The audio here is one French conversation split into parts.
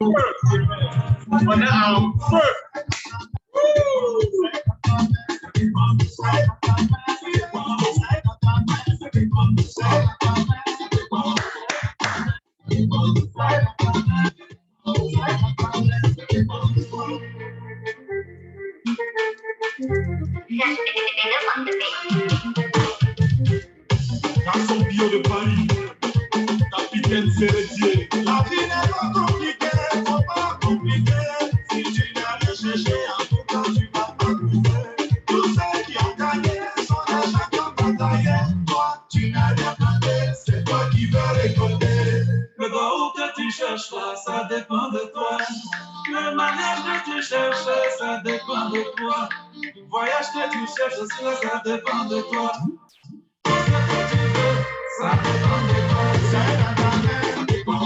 On est en feu. Garçon bio de Paris, capitaine Sérédier. La vie n'est pas compliquée, faut pas compliquer. Si tu n'as rien cherché, en tout cas tu vas pas trouver. Tous ceux qui ont gagné sont des champions bataillés. Toi, tu n'as rien gagné, c'est toi qui veux récolter. Le goût que tu cherches là, ça dépend de toi. Le manège que tu cherches, ça dépend de toi. Le voyage que tu cherches, ça dépend de toi. Ça dépend de toi. Ça dépend de toi.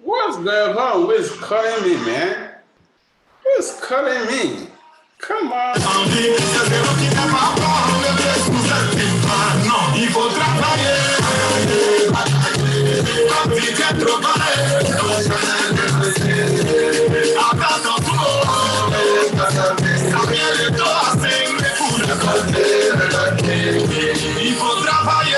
What's going on? Who's calling me, man? Who's calling me? Come on. Non, il faut travailler. Il faut travailler.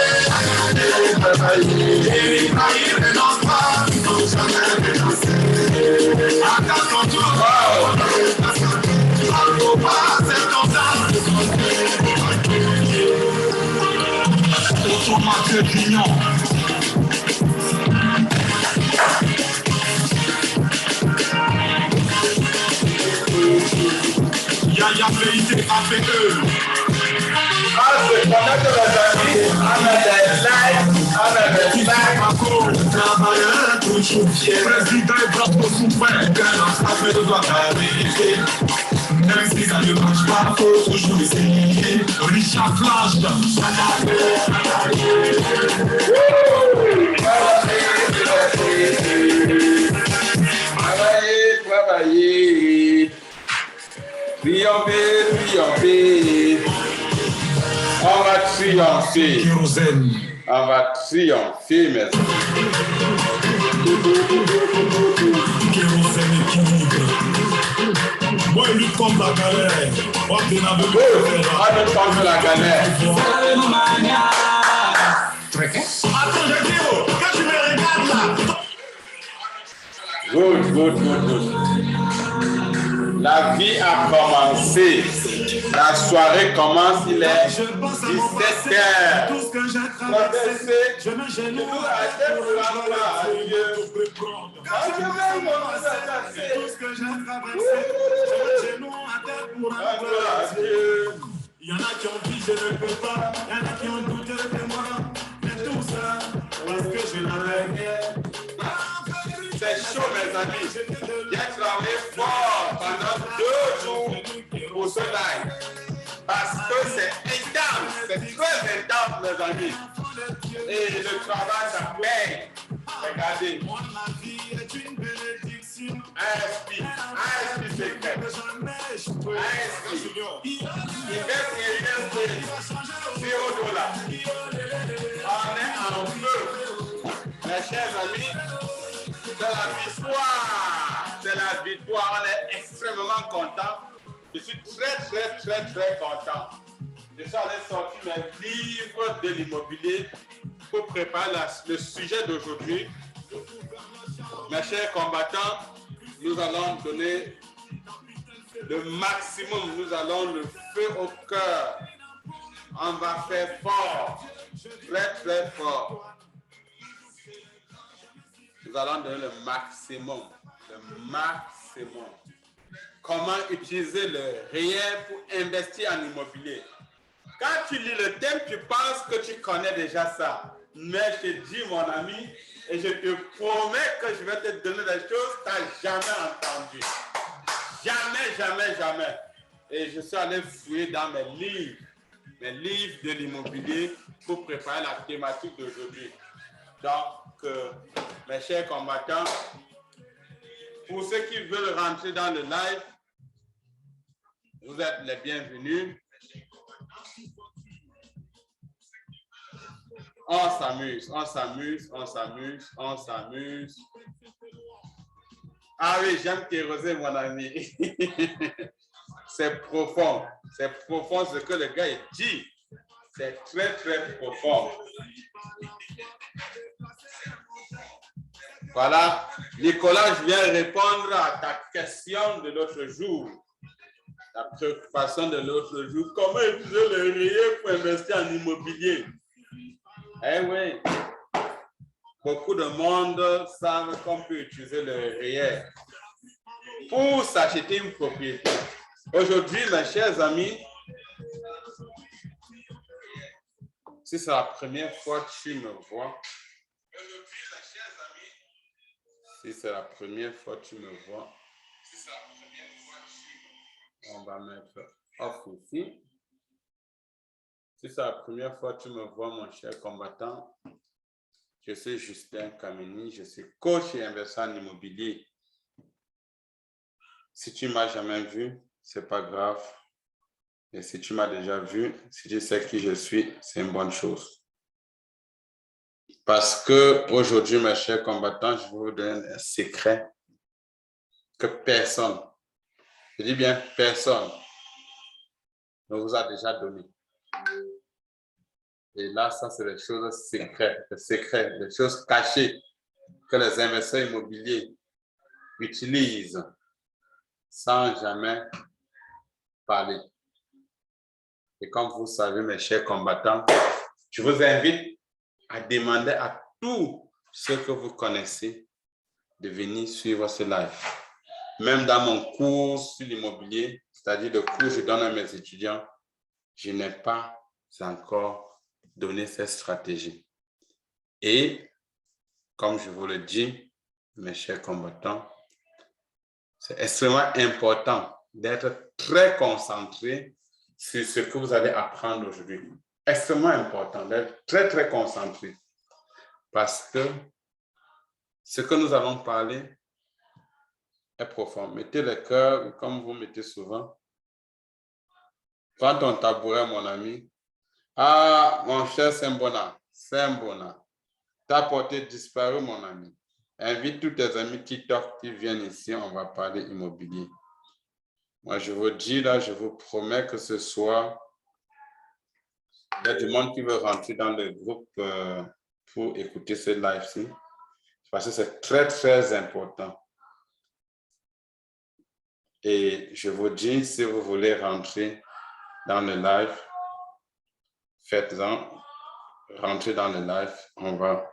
Yaya PIT avec eux. C'est pendant que les amis, on a des likes, on a des likes. Travailleur, toujours fier. Président et propre souverain. Ça fait de doigts d'arriver. Même si ça ne marche pas, faut toujours essayer. Richard Flash. Travailler. Triompher, triompher. On va triompher. Kérosène. On va triompher, mes amis. Kérosène équilibre. Moi, il lutte contre la galère. Moi, tu n'as On ne contre la galère. Attends, je dis, oh, quand tu me regardes là. Good, good, good, good. La vie a commencé. La soirée commence, il est 17 heures. Tout ce que j'ai traversé, je me génoue à Dieu pour la à Dieu. Quand je vais commencer, tout ce que j'ai traversé, je me génoue à terre pour la gloire à Dieu. Il y en a qui ont dit je ne peux pas, il y en a qui ont douté de moi, mais tout ça, parce que je l'avais. C'est chaud, mes amis. J'ai travaillé fort pendant 2 jours pour ce live. Parce que c'est intense, c'est très intense, mes amis. Et le travail, ça paye. Regardez. ASP c'est clair. ASP. Il fait $0. On est en feu. Mes chers amis, c'est la victoire. C'est la victoire. On est extrêmement content. Je suis très content. Je suis allé sortir mes livres de l'immobilier pour préparer le sujet d'aujourd'hui. Mes chers combattants, nous allons donner le maximum. Nous allons le feu au cœur. On va faire fort. Très fort. Nous allons donner le maximum. Le maximum. Comment utiliser le réel pour investir en immobilier. Quand tu lis le thème, tu penses que tu connais déjà ça. Mais je te dis, mon ami, et je te promets que je vais te donner des choses que tu n'as jamais entendues. Jamais. Et je suis allé fouiller dans mes livres de l'immobilier pour préparer la thématique d'aujourd'hui. Donc, mes chers combattants, pour ceux qui veulent rentrer dans le live, vous êtes les bienvenus. On s'amuse. Ah oui, j'aime Kérosène, mon ami. C'est profond ce que le gars dit. C'est très profond. Voilà, Nicolas, je viens répondre à ta question de l'autre jour. La préoccupation de l'autre jour. Comment utiliser le réel pour investir en immobilier? Eh oui, beaucoup de monde savent qu'on peut utiliser le réel pour s'acheter une propriété. Aujourd'hui, mes chers amis, si c'est la première fois que tu me vois, on va mettre off ici. Si c'est la première fois que tu me vois, mon cher combattant, je suis Justin Kameni, je suis coach et investisseur en immobilier. Si tu ne m'as jamais vu, ce n'est pas grave. Et si tu m'as déjà vu, si tu sais qui je suis, c'est une bonne chose. Parce que aujourd'hui, mes chers combattants, je vais vous donner un secret que personne, je dis bien personne, ne vous a déjà donné. Et là, ça, c'est des choses secrètes, des choses cachées que les investisseurs immobiliers utilisent sans jamais parler. Et comme vous savez, mes chers combattants, je vous invite à demander à tous ceux que vous connaissez de venir suivre ce live. Même dans mon cours sur l'immobilier, c'est-à-dire le cours que je donne à mes étudiants, je n'ai pas encore donné cette stratégie. Et comme je vous le dis, mes chers combattants, c'est extrêmement important d'être très concentré sur ce que vous allez apprendre aujourd'hui. Extrêmement important d'être très concentré. Parce que ce que nous allons parler est profond. Mettez le cœur comme vous mettez souvent. Prends ton tabouret, mon ami, Ah, mon cher Sembona, ta portée disparue, mon ami. Invite tous tes amis TikTok qui viennent ici, on va parler immobilier. Moi, je vous dis là, je vous promets que ce soir, il y a du monde qui veut rentrer dans le groupe pour écouter ce live-ci. Parce que c'est très, très important. Et je vous dis, si vous voulez rentrer dans le live, faites-en. Rentrez dans le live, on va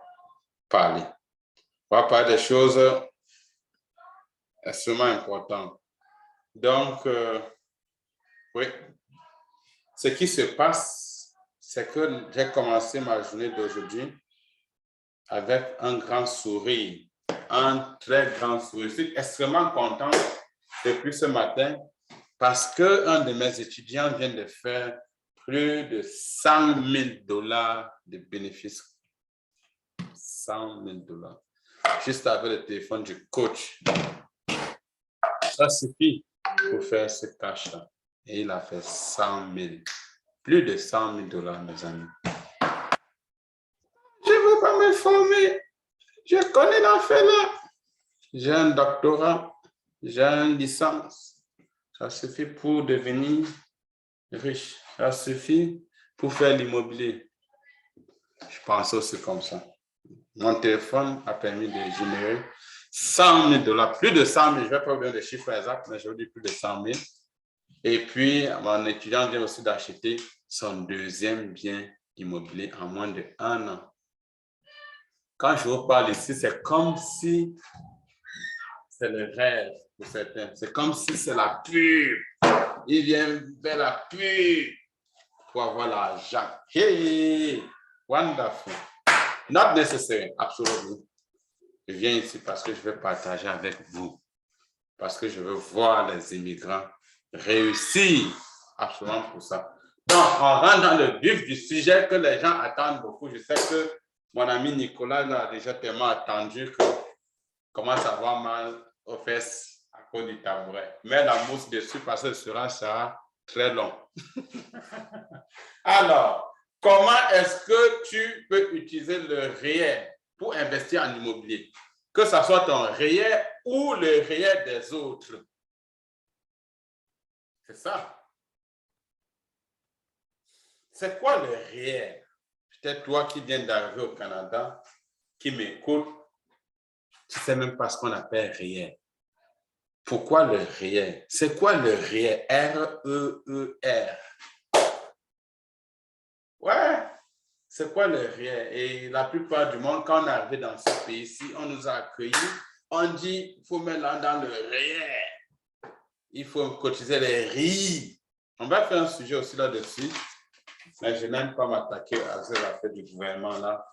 parler. On va parler des choses extrêmement importantes. Donc, oui, ce qui se passe, c'est que j'ai commencé ma journée d'aujourd'hui avec un grand sourire, un très grand sourire. Je suis extrêmement content depuis ce matin parce qu'un de mes étudiants vient de faire plus de 100 000 $ de bénéfices. 100 000 $. Juste avec le téléphone du coach. Ça suffit pour faire ce cash-là. Et il a fait 100 000. Plus de 100 000 $, mes amis. Je ne veux pas me former. Je connais l'affaire-là. J'ai un doctorat. J'ai une licence. Ça suffit pour devenir riche. Ça suffit pour faire l'immobilier. Je pense aussi comme ça. Mon téléphone a permis de générer 100 000 $, plus de 100 000, je ne vais pas vous donner les chiffres exacts, mais je vous dis plus de 100 000. Et puis, mon étudiant vient aussi d'acheter son deuxième bien immobilier en moins de 1 an. Quand je vous parle ici, c'est comme si c'est le rêve pour certains. C'est comme si c'est la pure. Il vient vers la pure pour avoir l'argent. Hey, wonderful. Not necessary, absolument. Je viens ici parce que je veux partager avec vous. Parce que je veux voir les immigrants réussir. Absolument pour ça. Donc, on rentre dans le vif du sujet que les gens attendent beaucoup. Je sais que mon ami Nicolas l'a déjà tellement attendu que commence à avoir mal aux fesses à cause du tabouret. Mets la mousse dessus parce que ce sera très long. Alors, comment est-ce que tu peux utiliser le réel pour investir en immobilier? Que ce soit ton réel ou le réel des autres. C'est ça. C'est quoi le réel? Peut-être toi qui viens d'arriver au Canada, qui m'écoute, tu ne sais même pas ce qu'on appelle réel. Pourquoi le réel? C'est quoi le réel? R-E-E-R. Ouais, c'est quoi le réel? Et la plupart du monde, quand on est arrivé dans ce pays-ci, on nous a accueillis, on dit, il faut mettre là dans le réel. Il faut cotiser les riz. On va faire un sujet aussi là-dessus, mais je n'aime pas m'attaquer à cette affaire du gouvernement là.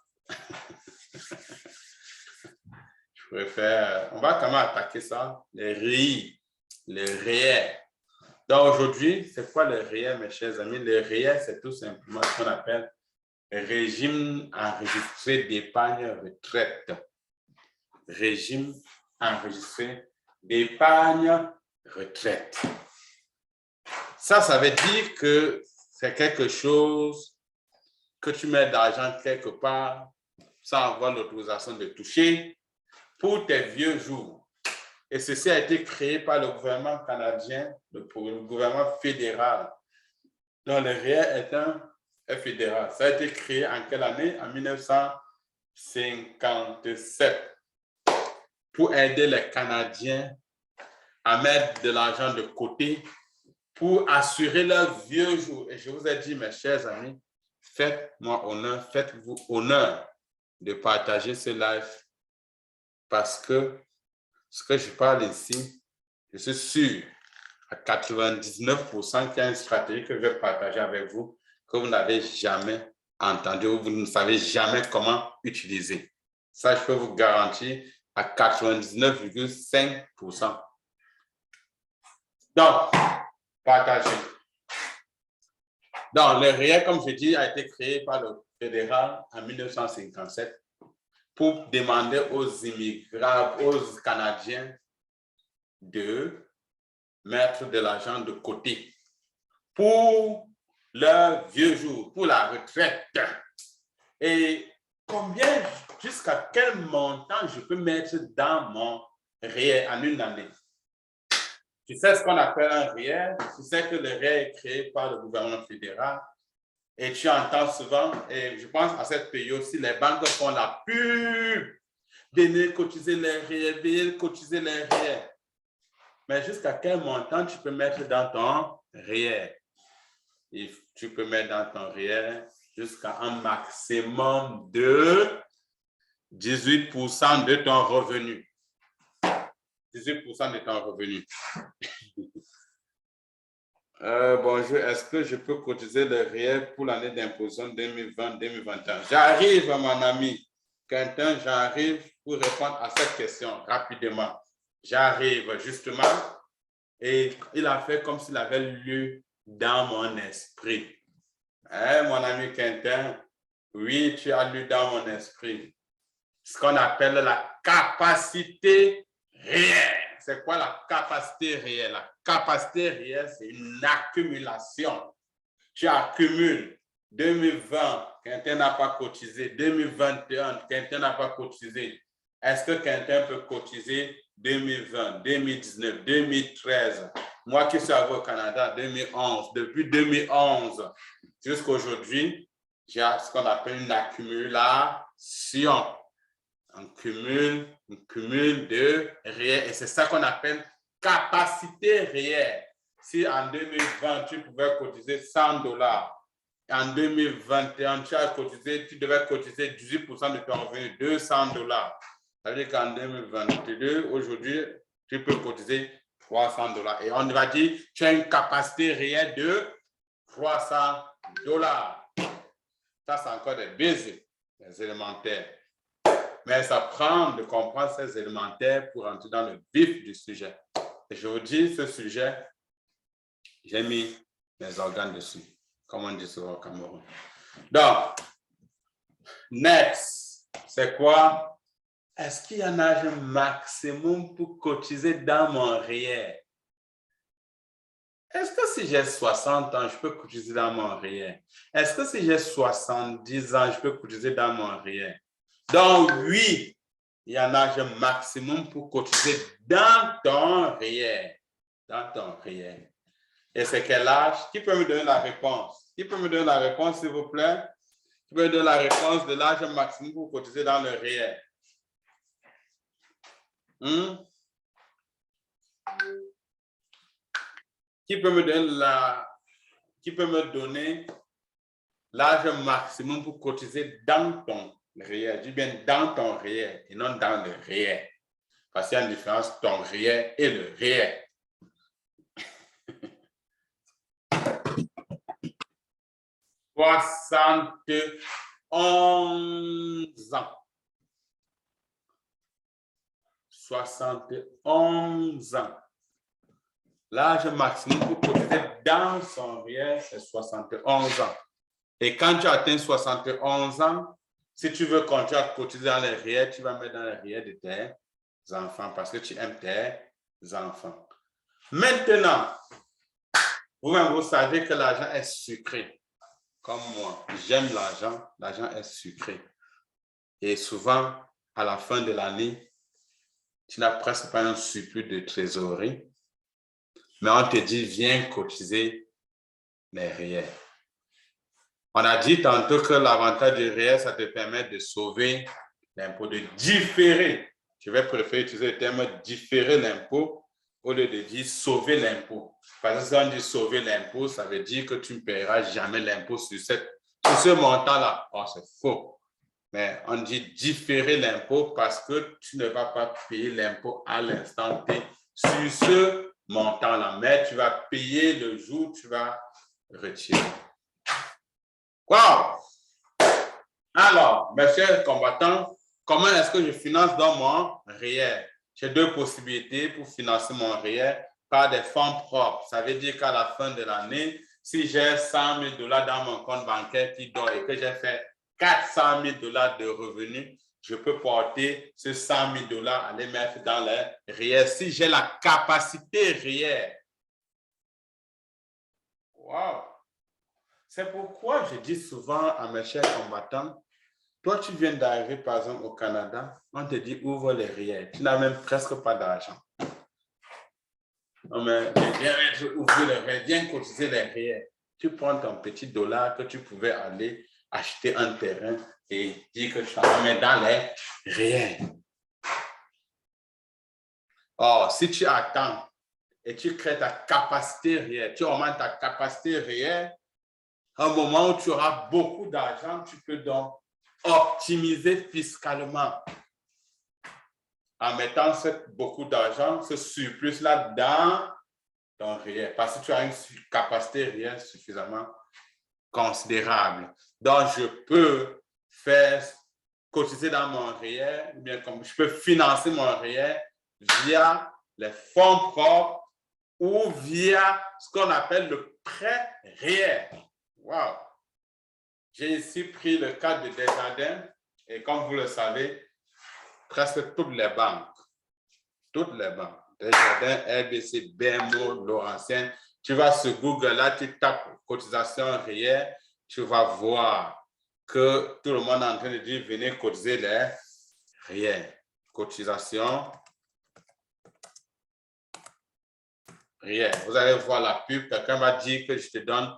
Je préfère, on va quand même attaquer ça, les riz, le réel. Donc aujourd'hui, c'est quoi le réel, mes chers amis? Le réel, c'est tout simplement ce qu'on appelle régime enregistré d'épargne retraite. Régime enregistré d'épargne retraite. Ça veut dire que c'est quelque chose que tu mets d'argent quelque part sans avoir l'autorisation de toucher pour tes vieux jours. Et ceci a été créé par le gouvernement canadien, le gouvernement fédéral. Donc, le réel est fédéral. Ça a été créé en quelle année? En 1957 pour aider les Canadiens à mettre de l'argent de côté pour assurer leur vieux jour. Et je vous ai dit, mes chers amis, faites-moi honneur, faites-vous honneur de partager ce live parce que ce que je parle ici, je suis sûr à 99% qu'il y a une stratégie que je vais partager avec vous que vous n'avez jamais entendu ou vous ne savez jamais comment utiliser. Ça, je peux vous garantir à 99,5%. Donc, partagez. Donc, le réel, comme je dis, a été créé par le fédéral en 1957 pour demander aux immigrants, aux Canadiens de mettre de l'argent de côté pour leur vieux jour, pour la retraite. Et jusqu'à quel montant je peux mettre dans mon REER en une année? Tu sais ce qu'on appelle un REER? Tu sais que le REER est créé par le gouvernement fédéral. Et tu entends souvent, et je pense à cette période aussi, les banques font la pub, venez cotiser les REER, venez cotiser les REER. Mais jusqu'à quel montant tu peux mettre dans ton REER? Et tu peux mettre dans ton REER jusqu'à un maximum de 18% de ton revenu. 18% de ton revenu. Bonjour, est-ce que je peux cotiser le REER pour l'année d'imposition 2020-2021? J'arrive, mon ami Quentin, j'arrive pour répondre à cette question rapidement. J'arrive justement et il a fait comme s'il avait lu dans mon esprit. Hein, mon ami Quentin? Oui, tu as lu dans mon esprit. Ce qu'on appelle la capacité réelle. C'est quoi la capacité réelle? La capacité réelle, c'est une accumulation. Tu accumules 2020, Quentin n'a pas cotisé. 2021, Quentin n'a pas cotisé. Est-ce que Quentin peut cotiser 2020, 2019, 2013? Moi qui suis arrivé au Canada, 2011. Depuis 2011 jusqu'à aujourd'hui, j'ai ce qu'on appelle une accumulation. On cumule de réel. Et c'est ça qu'on appelle capacité réelle. Si en 2020, tu pouvais cotiser $100, en 2021, tu devais cotiser 18% de ton revenu, $200. Ça veut dire qu'en 2022, aujourd'hui, tu peux cotiser $300. Et on va dire, tu as une capacité réelle de $300. Ça, c'est encore des basiques, des élémentaires. Mais ça prend de comprendre ces élémentaires pour entrer dans le vif du sujet. Et je vous dis, ce sujet, j'ai mis mes organes dessus, comme on dit souvent au Cameroun. Donc, next, c'est quoi? Est-ce qu'il y a un âge maximum pour cotiser dans mon REER? Est-ce que si j'ai 60 ans, je peux cotiser dans mon REER? Est-ce que si j'ai 70 ans, je peux cotiser dans mon REER? Donc, oui, il y en a un maximum pour cotiser dans ton REER. Dans ton REER. Et c'est quel âge? Qui peut me donner la réponse? Qui peut me donner la réponse, s'il vous plaît? Qui peut me donner la réponse de l'âge maximum pour cotiser dans le REER? Qui peut me donner l'âge maximum pour cotiser dans ton REER? Je dis bien dans ton REER et non dans le REER. Parce qu'il y a une différence, ton REER et le REER. « 71 ans. 71 ans. L'âge maximum pour cotiser dans son REER, c'est 71 ans. Et quand tu atteins 71 ans, si tu veux continuer à cotiser dans les REER, tu vas mettre dans les REER de tes enfants parce que tu aimes tes enfants. Maintenant, vous-même, vous savez que l'argent est sucré. Comme moi, j'aime l'argent, l'argent est sucré. Et souvent, à la fin de l'année, tu n'as presque pas un surplus de trésorerie, mais on te dit, viens cotiser les REER. On a dit tantôt que l'avantage du REER, ça te permet de sauver l'impôt, de différer. Je vais préférer utiliser le terme différer l'impôt au lieu de dire sauver l'impôt. Parce que si on dit sauver l'impôt, ça veut dire que tu ne paieras jamais l'impôt sur ce montant-là. Oh, c'est faux. Mais on dit différer l'impôt parce que tu ne vas pas payer l'impôt à l'instant T sur ce montant-là. Mais tu vas payer le jour où tu vas retirer. Wow! Alors, mes chers combattants, comment est-ce que je finance dans mon REER? J'ai deux possibilités pour financer mon REER par des fonds propres. Ça veut dire qu'à la fin de l'année, si j'ai 100 000 $ dans mon compte bancaire qui dort et que j'ai fait 400 000 $ de revenus, je peux porter ce 100 000 $ à les mettre dans les REER si j'ai la capacité REER. Wow! C'est pourquoi je dis souvent à mes chers combattants, toi, tu viens d'arriver, par exemple, au Canada, on te dit ouvre les RIER. Tu n'as même presque pas d'argent. On me dit, viens ouvrir les RIER, viens cotiser les RIER. Tu prends ton petit dollar que tu pouvais aller acheter un terrain et dire que tu t'en mets dans les RIER. Or, si tu attends et tu crées ta capacité RIER, tu augmentes ta capacité RIER, à un moment où tu auras beaucoup d'argent, tu peux donc optimiser fiscalement en mettant beaucoup d'argent, ce surplus-là dans ton RIER, parce que tu as une capacité RIER suffisamment considérable. Donc, je peux faire cotiser dans mon RIER, ou bien comme je peux financer mon RIER via les fonds propres ou via ce qu'on appelle le prêt RIER. Wow! J'ai ici pris le cas de Desjardins et comme vous le savez, presque toutes les banques, Desjardins, RBC, BMO, Laurentienne, tu vas sur Google, là, tu tapes cotisation RIER, tu vas voir que tout le monde est en train de dire venez cotiser les RIER. Cotisation RIER. Vous allez voir la pub, quelqu'un va dire que je te donne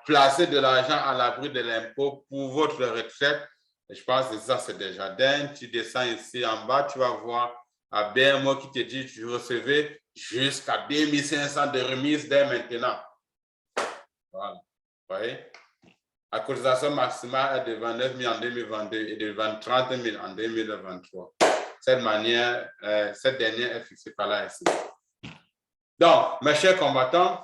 placer de l'argent à l'abri de l'impôt pour votre retraite. Je pense que ça, c'est Desjardins. Tu descends ici en bas, tu vas voir à BMO qui te dit que tu recevais jusqu'à 2500 de remise dès maintenant. Voilà. Vous voyez? La cotisation maximale est de 29 000 en 2022 et de 30 000 en 2023. Cette dernière est fixée par la SCI. Donc, mes chers combattants,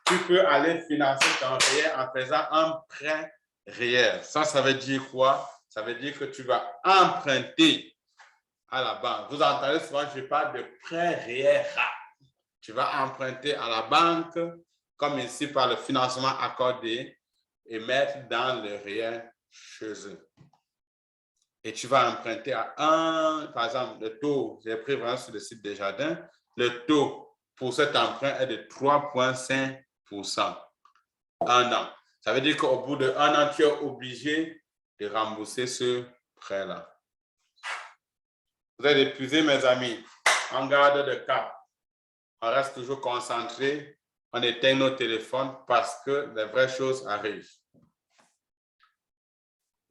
tu peux aller financer ton RIER en faisant un prêt RIER. Ça veut dire quoi? Ça veut dire que tu vas emprunter à la banque. Vous entendez souvent, je parle de prêt RIER. Tu vas emprunter à la banque, comme ici par le financement accordé, et mettre dans le RIER chez eux. Et tu vas emprunter à par exemple, le taux, j'ai pris vraiment sur le site Desjardins, le taux pour cet emprunt est de 3,5%. Un an. Ça veut dire qu'au bout d'un an, tu es obligé de rembourser ce prêt-là. Vous êtes épuisés, mes amis. On garde le cap. On reste toujours concentré. On éteint nos téléphones parce que les vraies choses arrivent.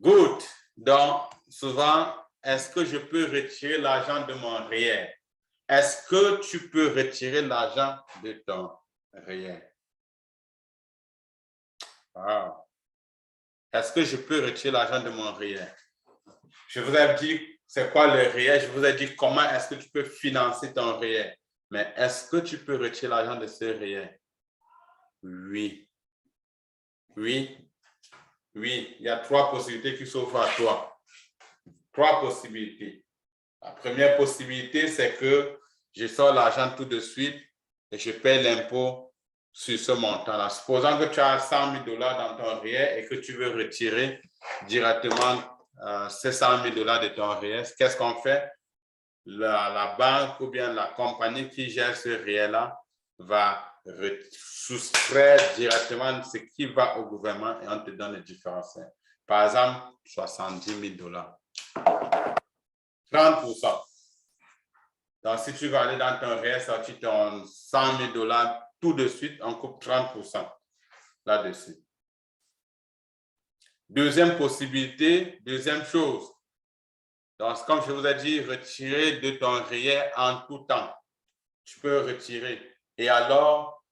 Good. Donc, souvent, est-ce que je peux retirer l'argent de mon RIER? Est-ce que tu peux retirer l'argent de ton RIER? Wow. Est-ce que je peux retirer l'argent de mon RIER? Je vous ai dit c'est quoi le RIER, je vous ai dit comment est-ce que tu peux financer ton RIER. Mais est-ce que tu peux retirer l'argent de ce RIER? Oui. Oui. Oui. Il y a 3 possibilités qui s'offrent à toi. 3 possibilités. La première possibilité, c'est que je sors l'argent tout de suite et je paie l'impôt sur ce montant-là. Supposons que tu as 100 000 $ dans ton RIER et que tu veux retirer directement ces 100 000 $ de ton RIER, qu'est-ce qu'on fait? La banque ou bien la compagnie qui gère ce RIER-là va soustraire directement ce qui va au gouvernement et on te donne le différentiel. Par exemple, 70 000 $. 30%. Donc, si tu vas aller dans ton RIER, sortir ton 100 000 $ tout de suite, on coupe 30% là-dessus. Deuxième possibilité, deuxième chose. Donc, comme je vous ai dit, retirer de ton RIER en tout temps. Tu peux retirer. Et alors,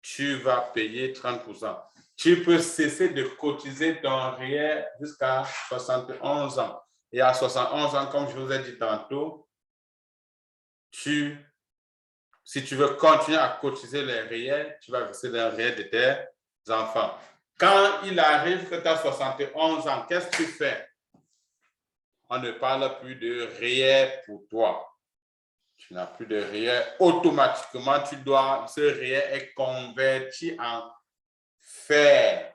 tu vas payer 30%. Tu peux cesser de cotiser ton RIER jusqu'à 71 ans. Et à 71 ans, comme je vous ai dit tantôt, si tu veux continuer à cotiser les RIER, tu vas verser les RIER de tes enfants. Quand il arrive que tu as 71 ans, qu'est-ce que tu fais? On ne parle plus de RIER pour toi. Tu n'as plus de RIER. Automatiquement, ce RIER est converti en FAIR.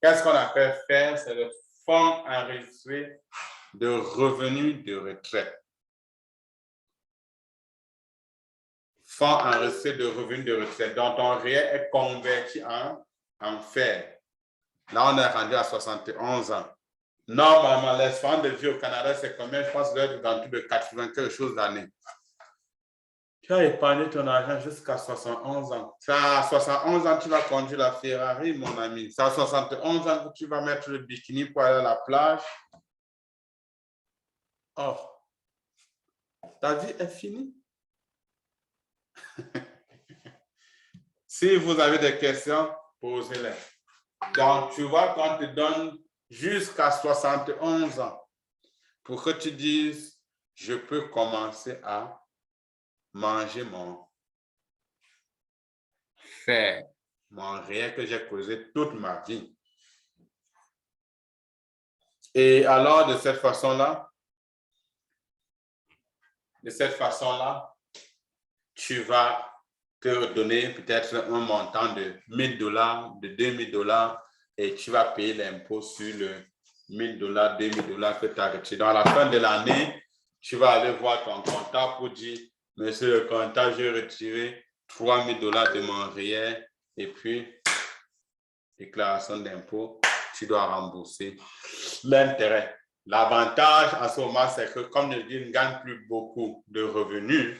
Qu'est-ce qu'on appelle FAIR? C'est le fonds enregistré de revenus de retraite. fonds enregistrés de revenus de retraite, dont ton réel est converti en fer. Là, on est rendu à 71 ans. Normalement, l'espérance de vie au Canada, c'est combien? Je pense que c'est dans tout de 80 quelque chose d'années. Tu as épargné ton argent jusqu'à 71 ans. C'est à 71 ans que tu vas conduire la Ferrari, mon ami. C'est à 71 ans que tu vas mettre le bikini pour aller à la plage. Oh, ta vie est finie. Si vous avez des questions, posez-les. Donc, tu vois qu'on te donne jusqu'à 71 ans pour que tu dises, je peux commencer à manger mon fer, mon réel que j'ai causé toute ma vie. Et alors, de cette façon-là, tu vas te donner peut-être un montant de $1000, de $2000 et tu vas payer l'impôt sur le $1000, $2000 que tu as retiré. Dans la fin de l'année, tu vas aller voir ton comptable pour dire, monsieur le comptable, j'ai retiré $3000 de mon réel et puis déclaration d'impôt, tu dois rembourser l'intérêt. L'avantage à ce moment, c'est que comme tu ne gagnes plus beaucoup de revenus,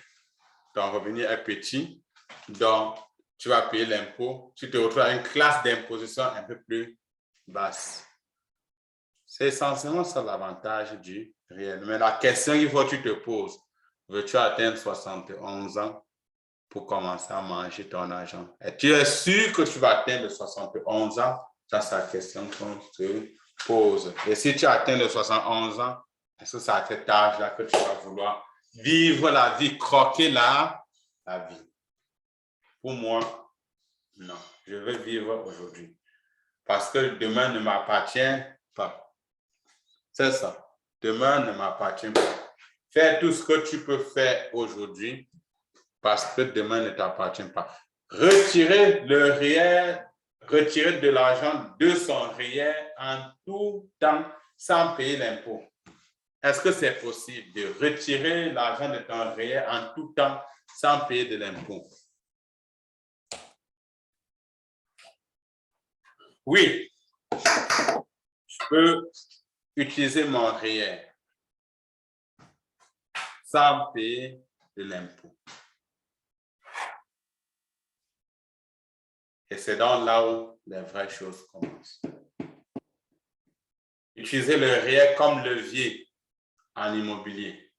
ton revenu est petit, donc tu vas payer l'impôt, tu te retrouves à une classe d'imposition un peu plus basse. C'est essentiellement ça l'avantage du réel. Mais la question qu'il faut que tu te poses, veux-tu atteindre 71 ans pour commencer à manger ton argent? Et tu es sûr que tu vas atteindre 71 ans? Ça, c'est la question qu'on te pose. Et si tu atteins les 71 ans, est-ce que c'est à cet âge-là que tu vas vouloir vivre la vie, croquer la vie? Pour moi, non. Je veux vivre aujourd'hui. Parce que demain ne m'appartient pas. C'est ça. Demain ne m'appartient pas. Fais tout ce que tu peux faire aujourd'hui parce que demain ne t'appartient pas. Retirer le réel, retirer de l'argent de son réel en tout temps sans payer l'impôt. Est-ce que c'est possible de retirer l'argent de ton réel en tout temps sans payer de l'impôt? Oui, je peux utiliser mon réel sans payer de l'impôt. Et c'est donc là où les vraies choses commencent. Utiliser le réel comme levier en immobilier.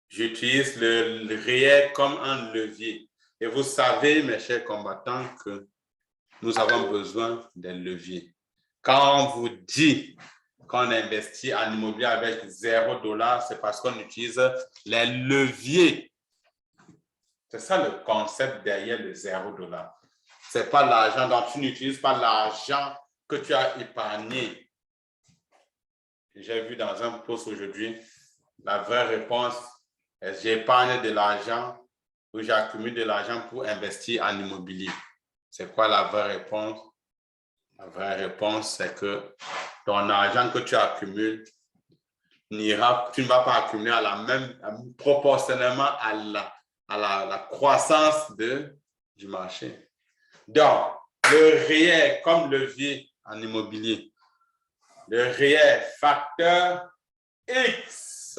J'utilise le réel comme un levier. Et vous savez, mes chers combattants, que nous avons besoin d'un levier. Quand on vous dit qu'on investit en immobilier avec $0, c'est parce qu'on utilise les leviers. C'est ça le concept derrière le $0. Ce n'est pas l'argent, donc tu n'utilises pas l'argent que tu as épargné. J'ai vu dans un post aujourd'hui, la vraie réponse est j'épargne de l'argent ou j'accumule de l'argent pour investir en immobilier. C'est quoi la vraie réponse? La vraie réponse, c'est que ton argent que tu accumules tu ne vas pas accumuler à la même, proportionnellement à la croissance du marché. Donc, le réel comme levier en immobilier, le réel facteur X.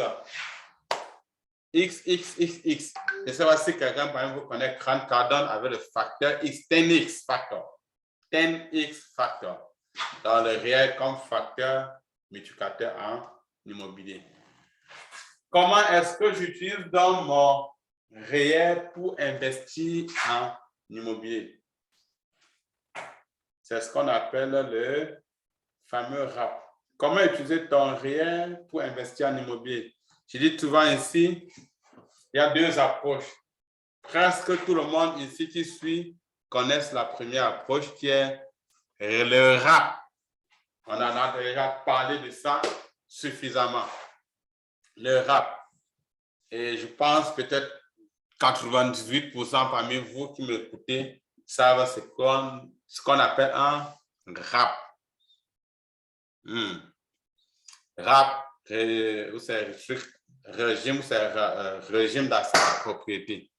X. Je ne sais pas si quelqu'un parmi vous connaît Grant Cardone avec le facteur X, 10X factor. 10X factor. Dans le réel comme facteur multiplicateur en immobilier. Comment est-ce que j'utilise dans mon réel pour investir en immobilier? C'est ce qu'on appelle le fameux RAP. Comment utiliser ton réel pour investir en immobilier? Je dis souvent ici, il y a deux approches. Presque tout le monde ici qui suit connaissent la première approche qui est le RAP. On en a déjà parlé de ça suffisamment. Le RAP. Et je pense peut-être 98% parmi vous qui m'écoutez savent ce qu'on appelle un RAP. RAP, c'est régime d'achat à propriété.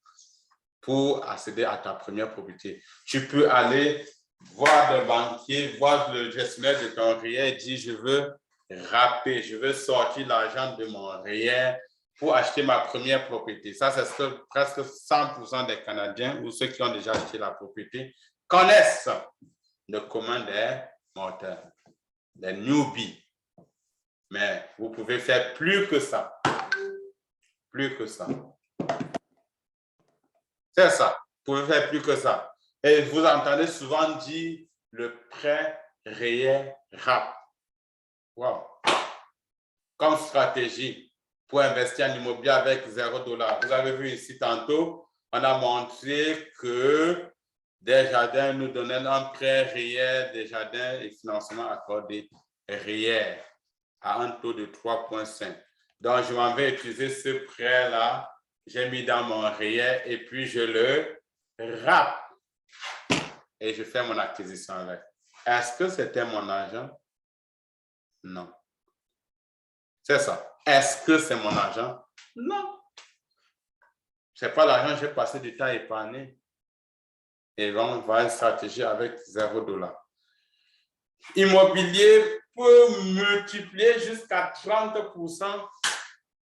pour accéder à ta première propriété. Tu peux aller voir le banquier, voir le gestionnaire de ton REER et dire, je veux râper, je veux sortir l'argent de mon REER pour acheter ma première propriété. Ça, c'est ce que presque 100% des Canadiens ou ceux qui ont déjà acheté la propriété connaissent le commun des mortels, des newbies. Mais vous pouvez faire plus que ça. Plus que ça. C'est ça. Vous pouvez faire plus que ça. Et vous entendez souvent dire le prêt REER RAP. Wow. Comme stratégie pour investir en immobilier avec $0. Vous avez vu ici tantôt, on a montré que Desjardins nous donnait un prêt REER, Desjardins et financement accordé REER à un taux de 3,5. Donc, je m'en vais utiliser ce prêt-là. J'ai mis dans mon REER et puis je le râpe et je fais mon acquisition avec. Est-ce que c'était mon argent? Non. C'est ça. Est-ce que c'est mon argent? Non. Ce n'est pas l'argent, j'ai passé du temps à épargner. Et on va une stratégie avec $0. Immobilier peut multiplier jusqu'à 30%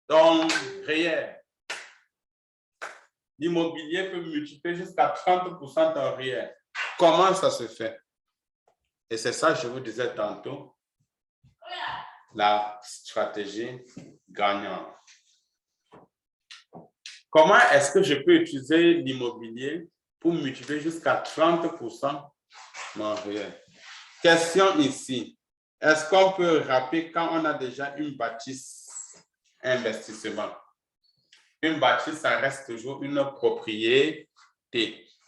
ton REER. L'immobilier peut multiplier jusqu'à 30% ton REER. Comment ça se fait? Et c'est ça que je vous disais tantôt, la stratégie gagnante. Comment est-ce que je peux utiliser l'immobilier pour multiplier jusqu'à 30% mon REER? Question ici. Est-ce qu'on peut rappeler quand on a déjà une bâtisse investissement? Une bâtisse, ça reste toujours une propriété.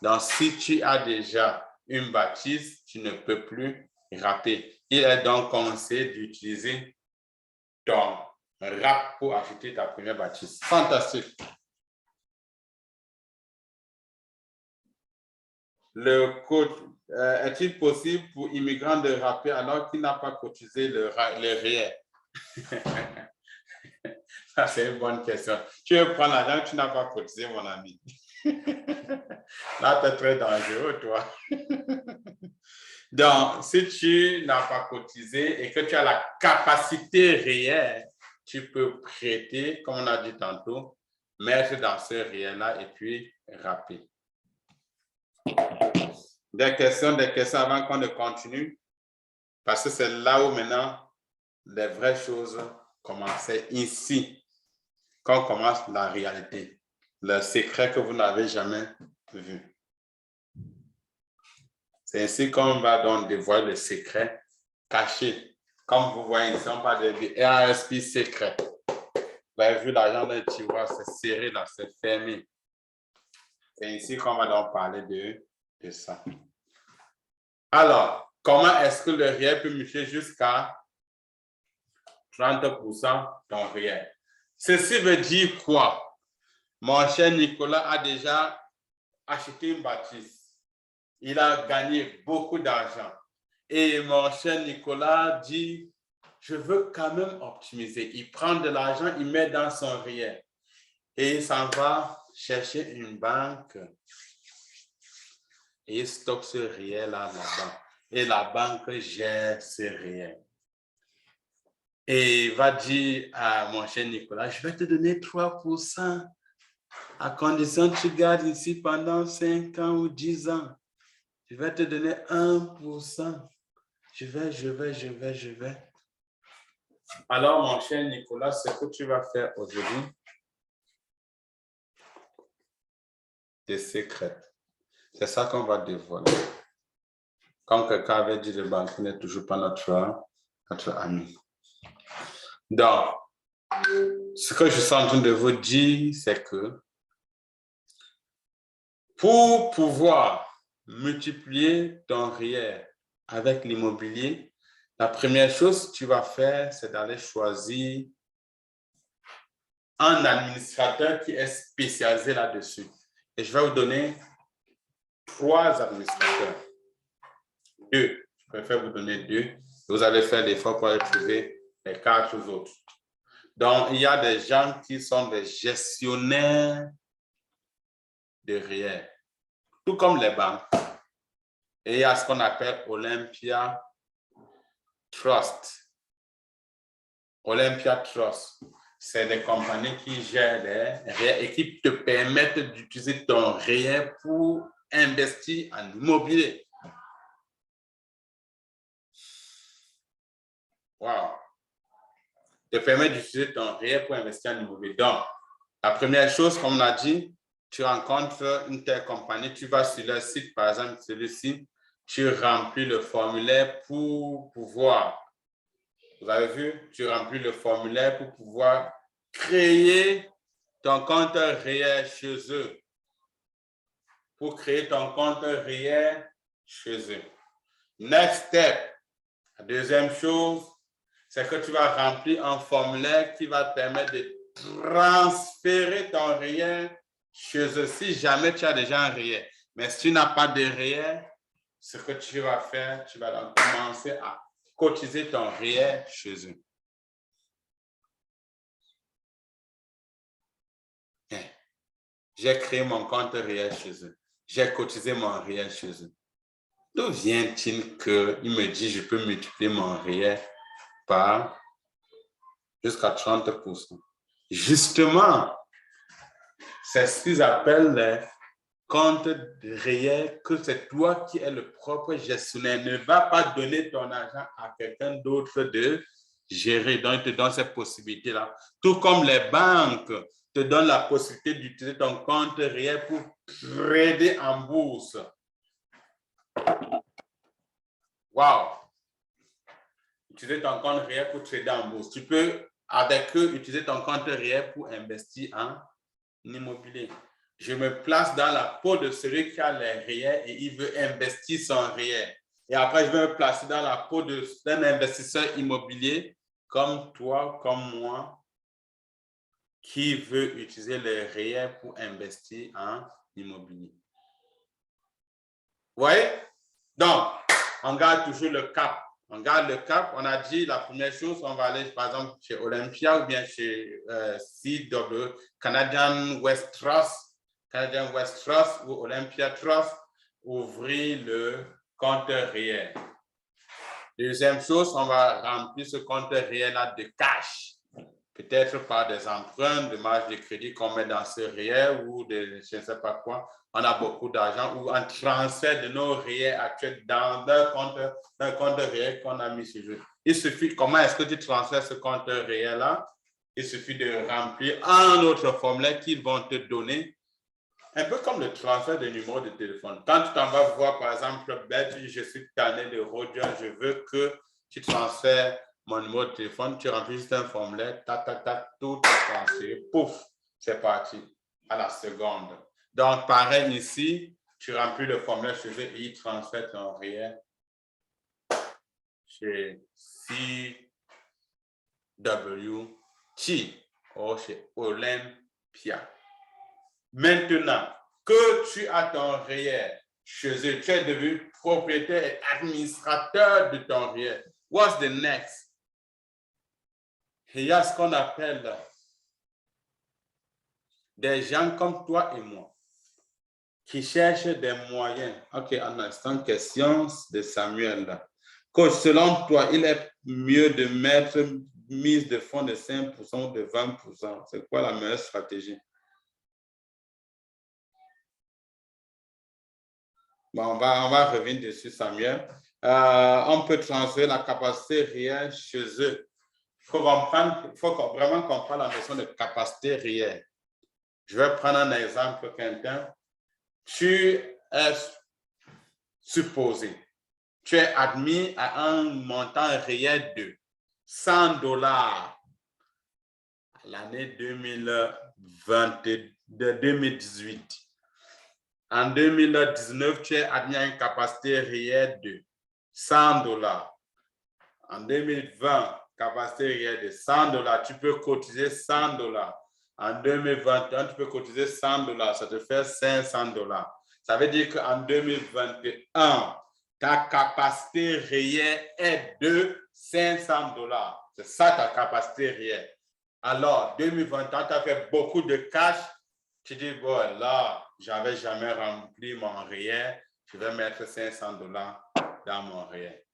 Donc, si tu as déjà une bâtisse, tu ne peux plus rapper. Il est donc conseillé d'utiliser ton RAP pour acheter ta première bâtisse. Fantastique. Le code, est-il possible pour immigrant de rapper alors qu'il n'a pas cotisé le REER? Ça, c'est une bonne question. Tu veux prendre l'argent que tu n'as pas cotisé, mon ami. Là, tu es très dangereux, toi. Donc, si tu n'as pas cotisé et que tu as la capacité réelle, tu peux prêter, comme on a dit tantôt, mettre dans ce réel-là et puis rapper. Des questions avant qu'on ne continue? Parce que c'est là où maintenant les vraies choses commençaient ici. Quand on commence la réalité, le secret que vous n'avez jamais vu. C'est ainsi qu'on va donc dévoiler le secret caché. Comme vous voyez ici, on parle de RSP secret. Vous avez vu l'argent d'un tiroir, c'est serré là, c'est fermé. C'est ici qu'on va donc parler de ça. Alors, comment est-ce que le REER peut multiplier jusqu'à 30% ton REER? Ceci veut dire quoi? Mon cher Nicolas a déjà acheté une bâtisse. Il a gagné beaucoup d'argent. Et mon cher Nicolas dit, je veux quand même optimiser. Il prend de l'argent, il met dans son REER. Et il s'en va chercher une banque. Et il stocke ce REER là-bas. Et la banque gère ce REER. Et il va dire à mon cher Nicolas, je vais te donner 3% à condition que tu gardes ici pendant 5 ans ou 10 ans. Je vais te donner 1%. Je vais. Alors, mon cher Nicolas, ce que tu vas faire aujourd'hui, des secrets. C'est ça qu'on va dévoiler. Comme quelqu'un avait dit, le banquier n'est toujours pas notre ami. Donc, ce que je suis en train de vous dire, c'est que pour pouvoir multiplier ton REER avec l'immobilier, la première chose que tu vas faire, c'est d'aller choisir un administrateur qui est spécialisé là-dessus. Et je vais vous donner 3 administrateurs. 2. Je préfère vous donner 2. Vous allez faire l'effort pour aller trouver les 4 autres. Donc, il y a des gens qui sont des gestionnaires de réel, tout comme les banques. Et il y a ce qu'on appelle Olympia Trust. Olympia Trust, c'est des compagnies qui gèrent les réels et qui te permettent d'utiliser ton réel pour investir en immobilier. Wow. Te permet d'utiliser ton réel pour investir en immobilier. Donc, la première chose, comme on a dit, tu rencontres une telle compagnie, tu vas sur leur site, par exemple, celui-ci, tu remplis le formulaire pour pouvoir, vous avez vu, tu remplis le formulaire pour pouvoir créer ton compte réel chez eux. Pour créer ton compte réel chez eux. Next step, la deuxième chose, c'est que tu vas remplir un formulaire qui va te permettre de transférer ton réel chez eux si jamais tu as déjà un réel. Mais si tu n'as pas de réel, ce que tu vas faire, tu vas donc commencer à cotiser ton réel chez eux. J'ai créé mon compte réel chez eux. J'ai cotisé mon réel chez eux. D'où vient-il qu'il me dit je peux multiplier mon réel par jusqu'à 30%? Justement, c'est ce qu'ils appellent les comptes réels, que c'est toi qui es le propre gestionnaire. Ne va pas donner ton argent à quelqu'un d'autre de gérer. Donc, il te donne cette possibilité-là. Tout comme les banques te donnent la possibilité d'utiliser ton compte réel pour trader en bourse. Wow! Utiliser ton compte réel pour trader en bourse. Tu peux, avec eux, utiliser ton compte réel pour investir en immobilier. Je me place dans la peau de celui qui a les réels et il veut investir son réel. Et après, je vais me placer dans la peau d'un investisseur immobilier comme toi, comme moi, qui veut utiliser les réels pour investir en immobilier. Vous voyez? Donc, on garde toujours le cap. On garde le cap. On a dit la première chose, on va aller par exemple chez Olympia ou bien chez CW, Canadian West Trust ou Olympia Trust, ouvrir le compte réel. Deuxième chose, on va remplir ce compte réel-là de cash. Peut-être par des emprunts, de marge de crédit qu'on met dans ce réel ou de je ne sais pas quoi. On a beaucoup d'argent ou un transfert de nos réels actuels dans un compte réel qu'on a mis sur jeu. Il suffit, comment est-ce que tu transfères ce compte réel-là? Il suffit de remplir un autre formulaire qu'ils vont te donner, un peu comme le transfert de numéro de téléphone. Quand tu t'en vas voir, par exemple, je suis tanné de Roger, je veux que tu transfères mon numéro de téléphone, tu remplis juste un formulaire, tout est transféré, pouf, c'est parti, à la seconde. Donc, pareil ici, tu remplis le formulaire chez eux et ils transfèrent ton réel chez CWT ou chez Olympia. Maintenant que tu as ton réel chez eux, tu es devenu propriétaire et administrateur de ton réel. What's the next? Il y a ce qu'on appelle des gens comme toi et moi qui cherchent des moyens. OK, un instant, question de Samuel. Coach, selon toi, il est mieux de mettre mise de fonds de 5% ou de 20%. C'est quoi la meilleure stratégie? Bon, on va revenir dessus, Samuel. On peut transférer la capacité réelle chez eux. Il faut vraiment comprendre la notion de capacité réelle. Je vais prendre un exemple, Quentin. Tu es supposé, tu es admis à un montant réel de $100 l'année 2018. En 2019, tu es admis à une capacité réelle de $100. En 2020, capacité réelle de $100. Tu peux cotiser $100. En 2021, tu peux cotiser $100. Ça te fait $500. Ça veut dire qu'en 2021, ta capacité réelle est de $500. C'est ça ta capacité réelle. Alors, 2021, tu as fait beaucoup de cash. Tu dis, bon, là, j'avais jamais rempli mon REER, je vais mettre 500 $ dans mon REER.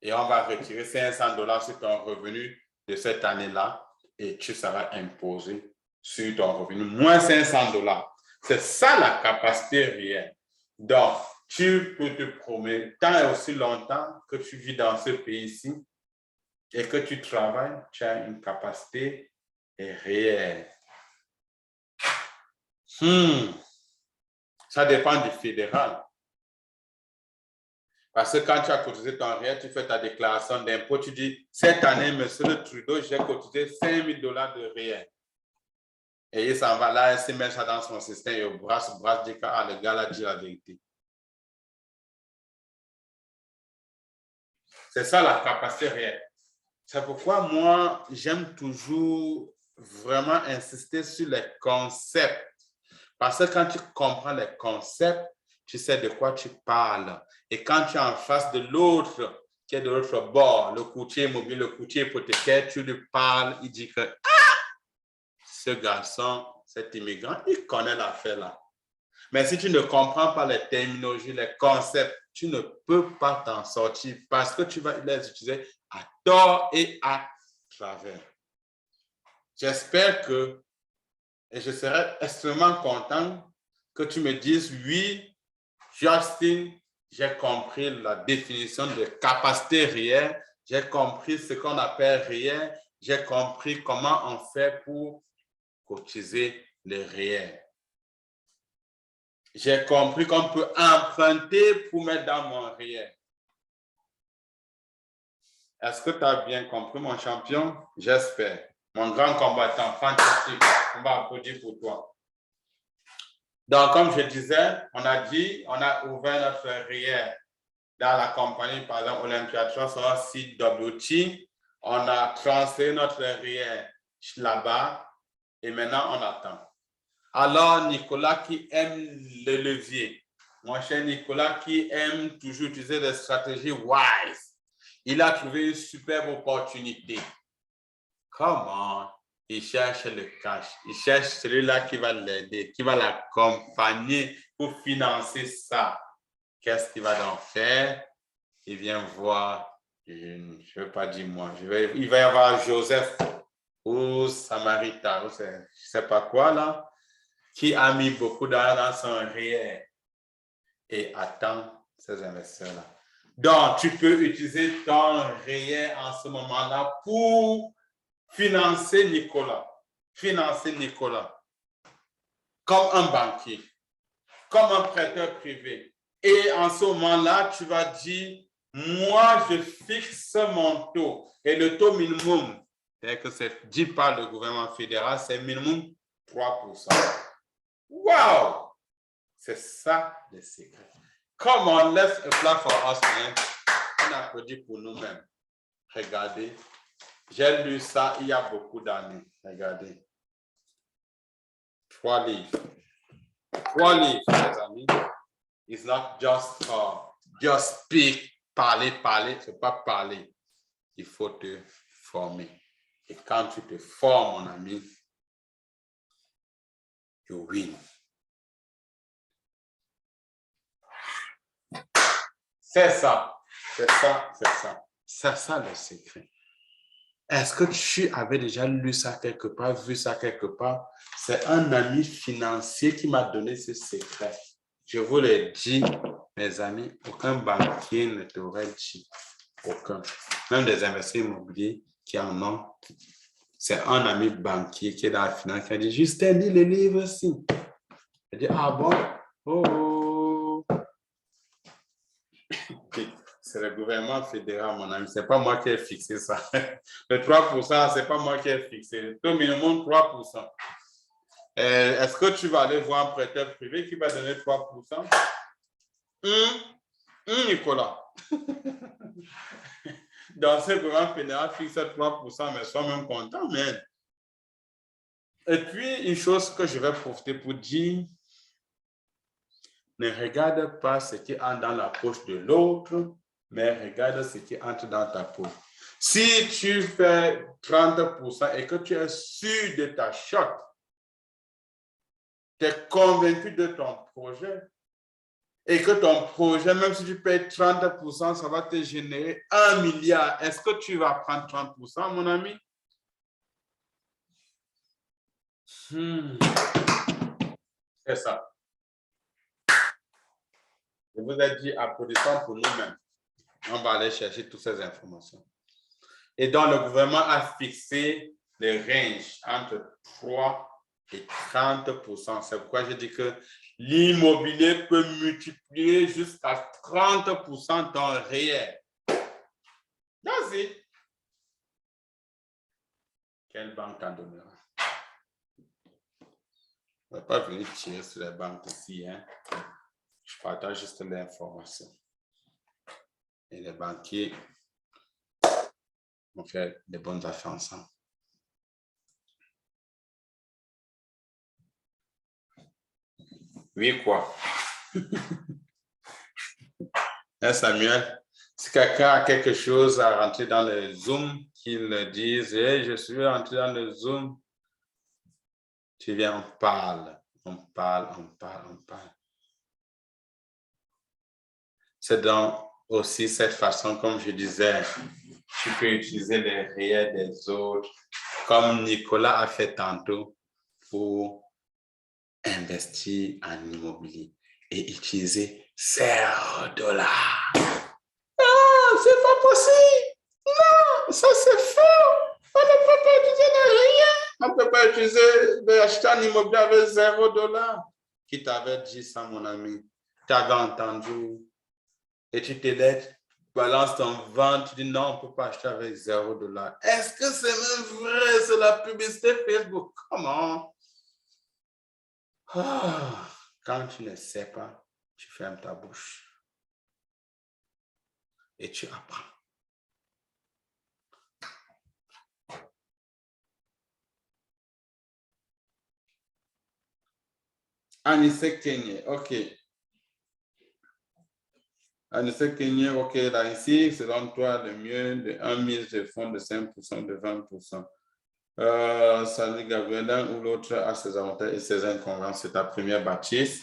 Et on va retirer 500 $ sur ton revenu de cette année-là et tu seras imposé sur ton revenu, moins 500 $. C'est ça la capacité réelle. Donc, tu peux te promener tant et aussi longtemps que tu vis dans ce pays-ci et que tu travailles, tu as une capacité réelle. Ça dépend du fédéral. Parce que quand tu as cotisé ton REER, tu fais ta déclaration d'impôt, tu dis, cette année, monsieur le Trudeau, j'ai cotisé 5 000 $ de REER. Et il s'en va là, il se met ça dans son système et au brasse, dit que le gars là dit la vérité. C'est ça la capacité réelle. C'est pourquoi moi, j'aime toujours vraiment insister sur les concepts. Parce que quand tu comprends les concepts, tu sais de quoi tu parles. Et quand tu es en face de l'autre, qui est de l'autre bord, le courtier immobilier, le courtier hypothécaire, tu lui parles, il dit que ce garçon, cet immigrant, il connaît l'affaire là. Mais si tu ne comprends pas les terminologies, les concepts, tu ne peux pas t'en sortir parce que tu vas les utiliser à tort et à travers. J'espère que, et je serai extrêmement content que tu me dises, oui, Justin, j'ai compris la définition de capacité réelle, j'ai compris ce qu'on appelle réel, j'ai compris comment on fait pour cotiser les réels. J'ai compris qu'on peut emprunter pour mettre dans mon REER. Est-ce que tu as bien compris, mon champion? J'espère. Mon grand combattant, fantastique. On va applaudir pour toi. Donc, comme je disais, on a ouvert notre REER dans la compagnie, par exemple, Olympia Trust, sur un site WT. On a transféré notre REER là-bas et maintenant, on attend. Alors, Nicolas qui aime le levier, mon cher Nicolas qui aime toujours utiliser des stratégies wise, il a trouvé une superbe opportunité. Comment? Il cherche le cash. Il cherche celui-là qui va l'aider, qui va l'accompagner pour financer ça. Qu'est-ce qu'il va donc faire? Il vient voir, je ne veux pas dire moi, il va y avoir Joseph ou Samarita, ou je ne sais pas quoi là, qui a mis beaucoup d'argent dans son REER et attend ces investisseurs-là. Donc, tu peux utiliser ton REER en ce moment-là pour financer Nicolas. Financer Nicolas comme un banquier, comme un prêteur privé. Et en ce moment-là, tu vas dire, moi, je fixe mon taux. Et le taux minimum, c'est que c'est dit par le gouvernement fédéral, c'est minimum 3%. Wow! C'est ça le secret. Come on, let's apply for us, man. On applaudit pour nous-mêmes. Regardez. J'ai lu ça il y a beaucoup d'années. Regardez. 3 livres. 3 livres, les amis. It's not just speak, parler. C'est pas parler. Il faut te former. Et quand tu te formes, mon ami, you win. C'est ça. C'est ça le secret. Est-ce que tu avais déjà lu ça quelque part, vu ça quelque part? C'est un ami financier qui m'a donné ce secret. Je vous l'ai dit, mes amis, aucun banquier ne t'aurait dit. Aucun. Même des investisseurs immobiliers qui en ont. C'est un ami banquier qui est dans la finance qui a dit, Justin, lis les livres aussi. Il dit, ah bon? Oh. C'est le gouvernement fédéral, mon ami. Ce n'est pas moi qui ai fixé ça. Le 3%, ce n'est pas moi qui ai fixé. Le taux minimum, 3%. Est-ce que tu vas aller voir un prêteur privé qui va donner 3%? Nicolas. Dans ce gouvernement fédéral, fixe 3%, mais sois même content, man. Et puis, une chose que je vais profiter pour dire, ne regarde pas ce qui entre dans la poche de l'autre, mais regarde ce qui entre dans ta poche. Si tu fais 30% et que tu es sûr de ta shot, tu es convaincu de ton projet et que ton projet, même si tu payes 30%, ça va te générer 1 milliard. Est-ce que tu vas prendre 30%, mon ami? C'est ça. Je vous ai dit, applaudissons pour nous-mêmes. On va aller chercher toutes ces informations. Et donc, le gouvernement a fixé les ranges entre 3 et 30%. C'est pourquoi je dis que l'immobilier peut multiplier jusqu'à 30% ton réel. Vas-y. Quelle banque en donnera? On ne va pas venir tirer sur les banques ici. Hein? Je partage juste l'information. Et les banquiers vont faire des bonnes affaires ensemble. Oui, quoi? Hein, Samuel? Si quelqu'un a quelque chose à rentrer dans le Zoom, qu'il le dise, hey, je suis rentré dans le Zoom. Tu viens, on parle. C'est donc aussi cette façon, comme je disais, tu peux utiliser les réels des autres, comme Nicolas a fait tantôt, pour investir en immobilier et utiliser $0. Ah, c'est pas possible! Non, ça c'est faux! On ne peut pas utiliser les réels! On ne peut pas utiliser, acheter un immobilier avec $0. Qui t'avait dit ça, mon ami? Tu avais entendu et tu te lèves, balances ton ventre, tu dis non, on ne peut pas acheter avec $0. Est-ce que c'est même vrai? C'est la publicité Facebook. Comment? Ah, quand tu ne sais pas, tu fermes ta bouche et tu apprends. Anissé Kenyé, ok. Anissé Kenyé, ok, là ici, selon toi, le mieux de 1 mise de fonds de 5%, de 20%. Salut Gabriel, l'un ou l'autre a ses avantages et ses inconvénients. C'est ta première bâtisse.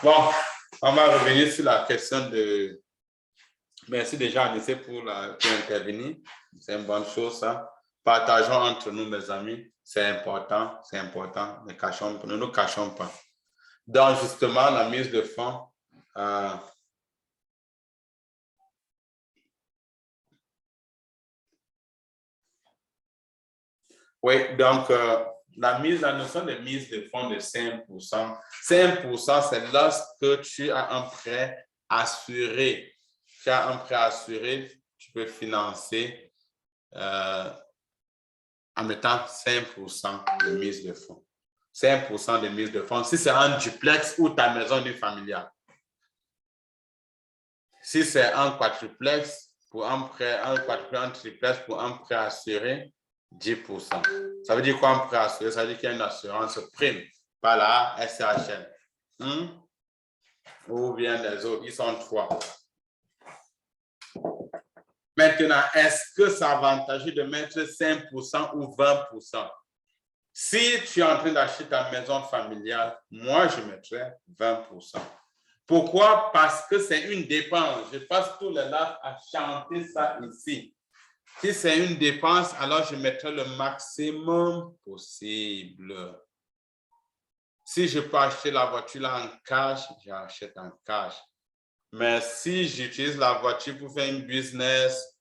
Bon, on va revenir sur la question de... Merci déjà, Anissé, pour intervenir. C'est une bonne chose, ça. Partageons entre nous, mes amis. C'est important, ne nous cachons pas. Donc, justement, la mise de fonds, oui, donc, la notion de mise de fonds de 5%. 5%, c'est lorsque tu as un prêt assuré. Tu as un prêt assuré, tu peux financer en mettant 5% de mise de fonds. 5% de mise de fonds. Si c'est un duplex ou ta maison familiale. Si c'est un quadruplex pour un prêt, un triplex pour un prêt assuré, 10%. Ça veut dire quoi un prêt assuré? Ça veut dire qu'il y a une assurance prime par la SCHL. Ou bien les autres, ils sont 3. Maintenant, est-ce que c'est avantageux de mettre 5% ou 20%? Si tu es en train d'acheter ta maison familiale, moi, je mettrais 20%. Pourquoi? Parce que c'est une dépense. Je passe tous les lives à chanter ça ici. Si c'est une dépense, alors je mettrai le maximum possible. Si je peux acheter la voiture là en cash, j'achète en cash. Mais si j'utilise la voiture pour faire une business,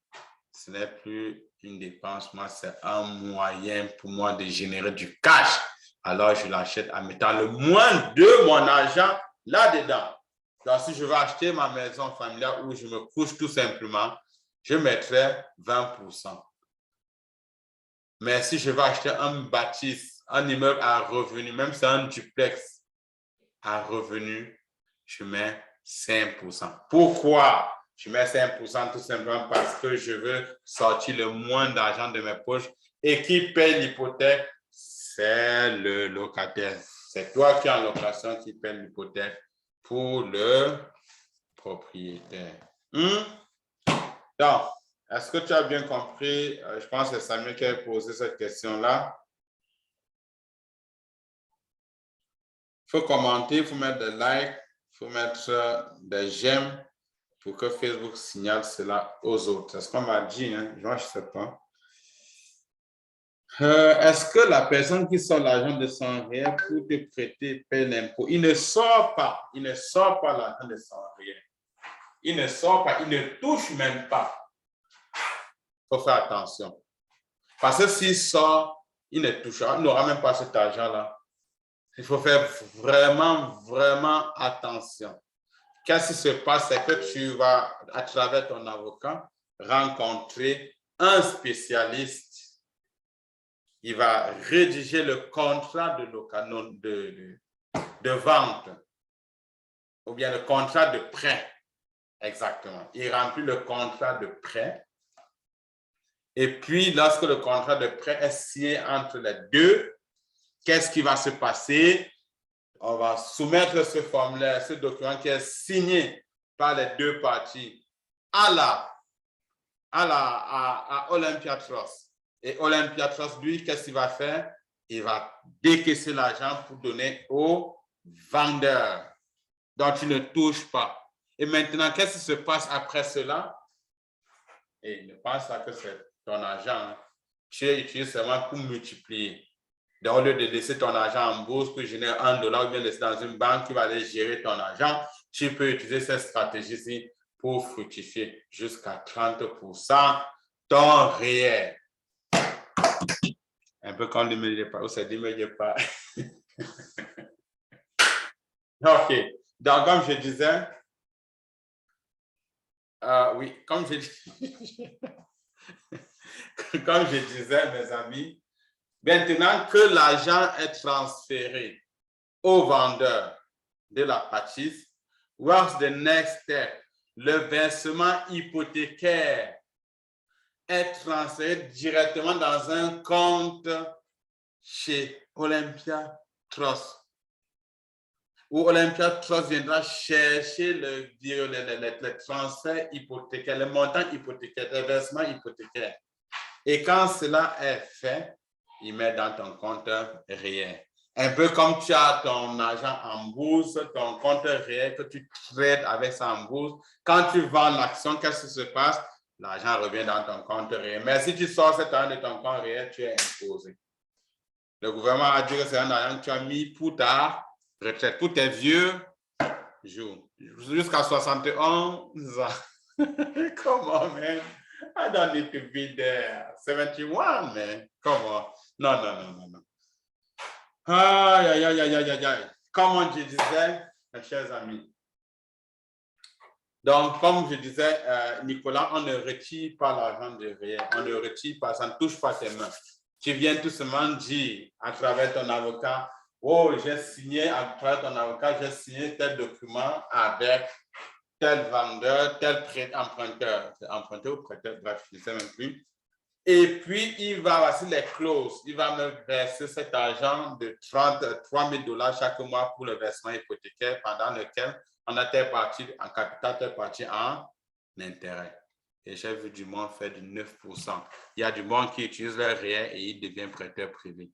ce n'est plus une dépense. Moi, c'est un moyen pour moi de générer du cash. Alors, je l'achète en mettant le moins de mon argent là-dedans. Donc, si je veux acheter ma maison familiale où je me couche tout simplement, je mettrai 20%. Mais si je veux acheter un bâtisse, un immeuble à revenu, même si c'est un duplex à revenu, je mets 5%. Pourquoi je mets 5%? Tout simplement parce que je veux sortir le moins d'argent de mes poches et qui paye l'hypothèque, c'est le locataire. C'est toi qui es en location qui paye l'hypothèque pour le propriétaire. Donc, est-ce que tu as bien compris? Je pense que c'est Samuel qui a posé cette question-là. faut commenter, il faut mettre des likes, il faut mettre des j'aime pour que Facebook signale cela aux autres. C'est ce qu'on m'a dit, hein? Moi, je ne sais pas. Est-ce que la personne qui sort l'argent de son rien pour te prêter paie l'impôt? Il ne sort pas. Il ne sort pas l'argent de son rien. Il ne sort pas. Il ne touche même pas. Il faut faire attention. Parce que s'il sort, il ne touchera, il n'aura même pas cet argent-là. Il faut faire vraiment, vraiment attention. Qu'est-ce qui se passe? C'est que tu vas, à travers ton avocat, rencontrer un spécialiste. Il va rédiger le contrat de vente ou bien le contrat de prêt. Exactement. Il remplit le contrat de prêt. Et puis, lorsque le contrat de prêt est signé entre les deux, qu'est-ce qui va se passer? On va soumettre ce formulaire, ce document qui est signé par les deux parties à Olympia Trust. Et Olympia Trust, lui, qu'est-ce qu'il va faire? Il va décaisser l'argent pour donner au vendeur. Donc, tu ne touches pas. Et maintenant, qu'est-ce qui se passe après cela? Et ne pense pas que c'est ton argent. Tu utilises seulement pour multiplier. Donc, au lieu de laisser ton argent en bourse pour générer $1 ou bien laisser dans une banque qui va aller gérer ton argent, tu peux utiliser cette stratégie-ci pour fructifier jusqu'à 30% ton réel. Un peu comme l'immédiat pas, ou c'est l'immédiat pas. OK. Donc, comme je disais, oui, comme je disais, mes amis, maintenant que l'argent est transféré au vendeur de la pâtisse, what's the next step? Le versement hypothécaire est transféré directement dans un compte chez Olympia Trust. Où Olympia Trust viendra chercher les transferts hypothécaires, les montants hypothécaires, les versements hypothécaires. Et quand cela est fait, il met dans ton compte réel. Un peu comme tu as ton argent en bourse, ton compte réel que tu trades avec ça en bourse. Quand tu vends l'action, qu'est-ce qui se passe? L'argent revient dans ton compte réel. Mais si tu sors cet argent de ton compte réel, tu es imposé. Le gouvernement a dit que c'est un argent que tu as mis pour ta retraite, pour tes vieux jours, jusqu'à 71 ans. Come on, man. I don't need to be there. 71, man. Come on. Non. Aïe, aïe, aïe, aïe, aïe, aïe. Comme je disais, mes chers amis. Donc, comme je disais, Nicolas, on ne retire pas l'argent de rien. On ne retire pas, ça ne touche pas tes mains. Tu viens tout simplement dire à travers ton avocat, oh, j'ai signé, à travers ton avocat, j'ai signé tel document avec tel vendeur, tel emprunteur. Emprunteur ou prêteur, bref, je ne sais même plus. Et puis, il va passer les clauses. Il va me verser cet argent de $33 000 chaque mois pour le versement hypothécaire pendant lequel on a telle partie en capital, telle partie en intérêt. Et j'ai vu du monde faire du 9%. Il y a du monde qui utilise leur réel et il devient prêteur privé.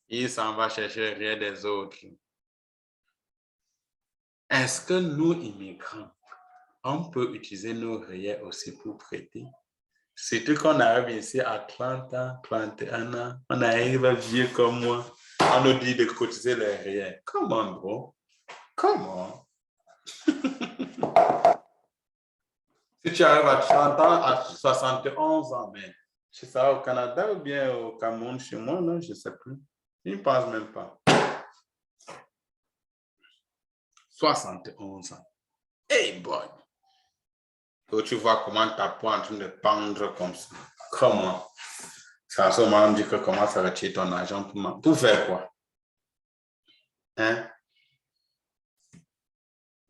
Il s'en va chercher le réel des autres. Est-ce que nous, immigrants, on peut utiliser nos réels aussi pour prêter? Surtout qu'on arrive ici à 30 ans, 31 ans, on arrive vieux comme moi, on nous dit de cotiser les réels. Comment, bro? Comment? Si tu arrives à 30 ans, à 71 ans, mais c'est ça au Canada ou bien au Cameroun chez moi, non, je ne sais plus. Je ne pense même pas. 71 ans. Hey boy! Donc, tu vois comment ta peau est en train de pendre comme ça. Comment? Ça à ce moment on dit que comment ça retirer ton argent pour faire quoi? Hein?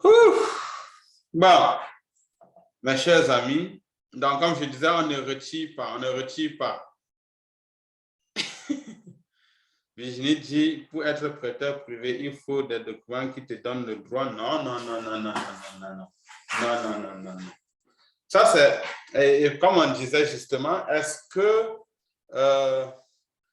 Ouf! Bon, mes chers amis, donc comme je disais, on ne retire pas. Virginie dit, pour être prêteur privé, il faut des documents qui te donnent le droit. Non. Ça, c'est, et comme on disait justement, est-ce que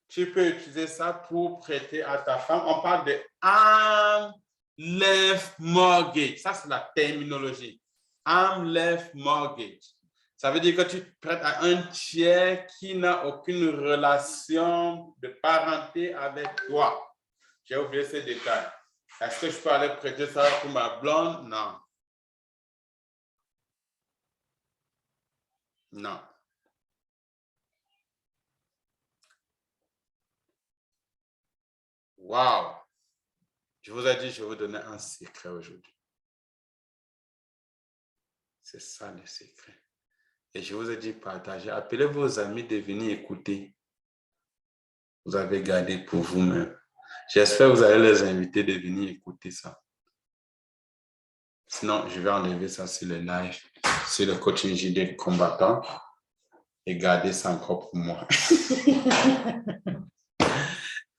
Tu peux utiliser ça pour prêter à ta femme. On parle de arm length mortgage. Ça, c'est la terminologie. Arm length mortgage. Ça veut dire que tu prêtes à un tiers qui n'a aucune relation de parenté avec toi. J'ai oublié ces détails. Est-ce que je peux aller prêter ça pour ma blonde? Non. Non. Wow! Je vous ai dit, je vais vous donner un secret aujourd'hui. C'est ça le secret. Et je vous ai dit, partagez. Appelez vos amis de venir écouter. Vous avez gardé pour vous-même. J'espère que vous allez les inviter de venir écouter ça. Sinon, je vais enlever ça sur le live, sur le coaching JD combattant et garder ça encore pour moi.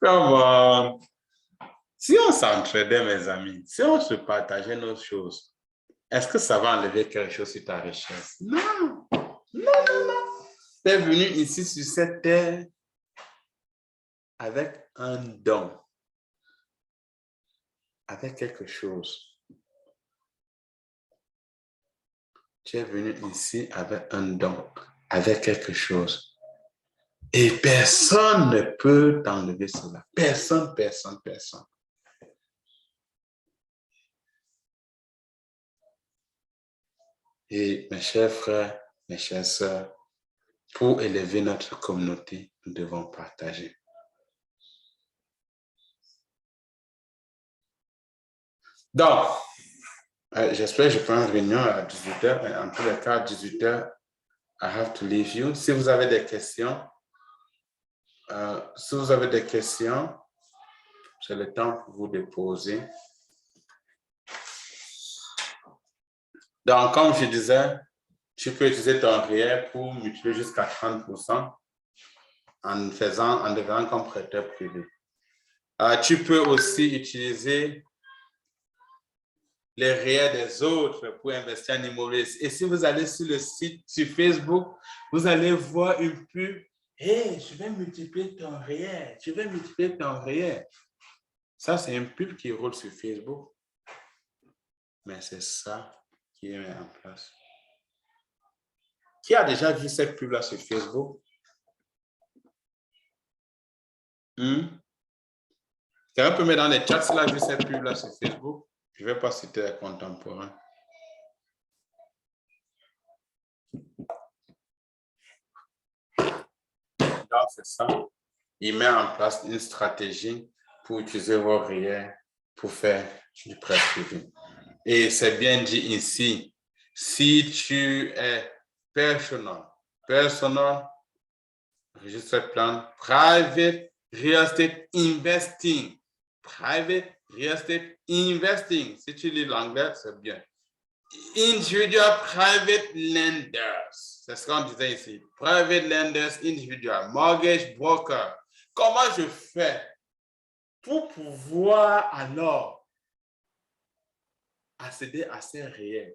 Comment? Si on s'entraidait, mes amis, si on se partageait nos choses, est-ce que ça va enlever quelque chose sur ta richesse? Non, non, non, non. Tu es venu ici sur cette terre avec un don, avec quelque chose. Tu es venu ici avec un don, avec quelque chose. Et personne ne peut t'enlever cela. Personne, personne, personne. Et mes chers frères, mes chères sœurs, pour élever notre communauté, nous devons partager. Donc, j'espère que je prends une réunion à 18h, mais en tous les cas, à 18h, I have to leave you. Si vous avez des questions, c'est le temps pour vous de poser. Donc, comme je disais, tu peux utiliser ton REER pour multiplier jusqu'à 30% en devenant comme prêteur privé. Tu peux aussi utiliser les REER des autres pour investir en immobilier. Et si vous allez sur le site, sur Facebook, vous allez voir une pub. Hey, je vais multiplier ton REER. Je vais multiplier ton REER. Ça, c'est une pub qui roule sur Facebook. Mais c'est ça qui est mis en place. Qui a déjà vu cette pub-là sur Facebook? Quelqu'un peut mettre dans les chats s'il a vu cette pub-là sur Facebook? Je ne vais pas citer les contemporains. Donc, c'est ça. Il met en place une stratégie pour utiliser vos REER pour faire du prêt privé. Et c'est bien dit ici, si tu es personal, registered plan, private real estate investing, private real estate investing. Si tu lis l'anglais, c'est bien. Individual private lenders, c'est ce qu'on disait ici. Private lenders, individual, mortgage broker. Comment je fais pour pouvoir alors accéder à ces REER?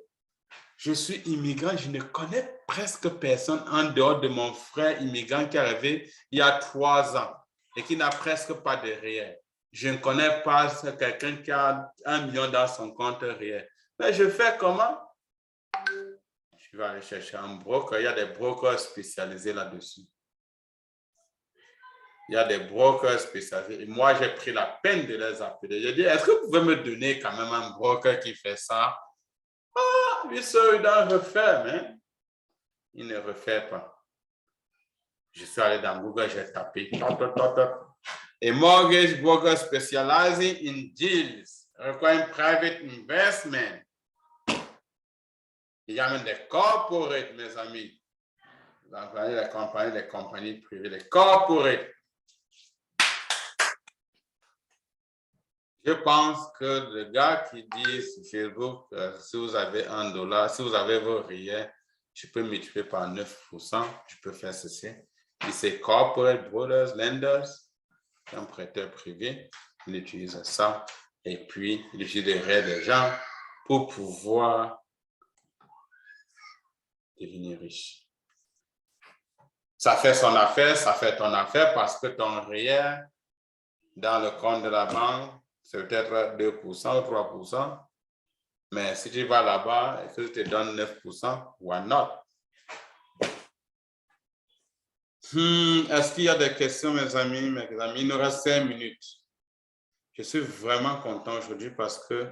Je suis immigrant, je ne connais presque personne en dehors de mon frère immigrant qui est arrivé il y a 3 ans et qui n'a presque pas de REER. Je ne connais pas quelqu'un qui a 1 million dans son compte REER. Mais je fais comment? Je vais aller chercher un broker. Il y a des brokers spécialisés là-dessus. Il y a des brokers spécialisés. Et moi, j'ai pris la peine de les appeler. J'ai dit, est-ce que vous pouvez me donner quand même un broker qui fait ça? Ah, lui seul, il doit refaire, mais il ne refait pas. Je suis allé dans Google, j'ai tapé. A mortgage broker specializing in deals requiring private investment. Il y a même des corporates, mes amis. Les compagnies privées, les corporates. Je pense que le gars qui dit sur Facebook, si vous avez $1, si vous avez vos REER, je peux multiplier par 9%, je peux faire ceci. Et c'est corporate brothers, lenders, un prêteur privé, il utilise ça. Et puis, il utilise les REER des gens pour pouvoir devenir riche. Ça fait son affaire, ça fait ton affaire parce que ton réel dans le compte de la banque, c'est peut-être 2% ou 3%. Mais si tu vas là-bas et que je te donne 9%, why not? Est-ce qu'il y a des questions, mes amis, mes amis? Il nous reste 5 minutes. Je suis vraiment content aujourd'hui parce que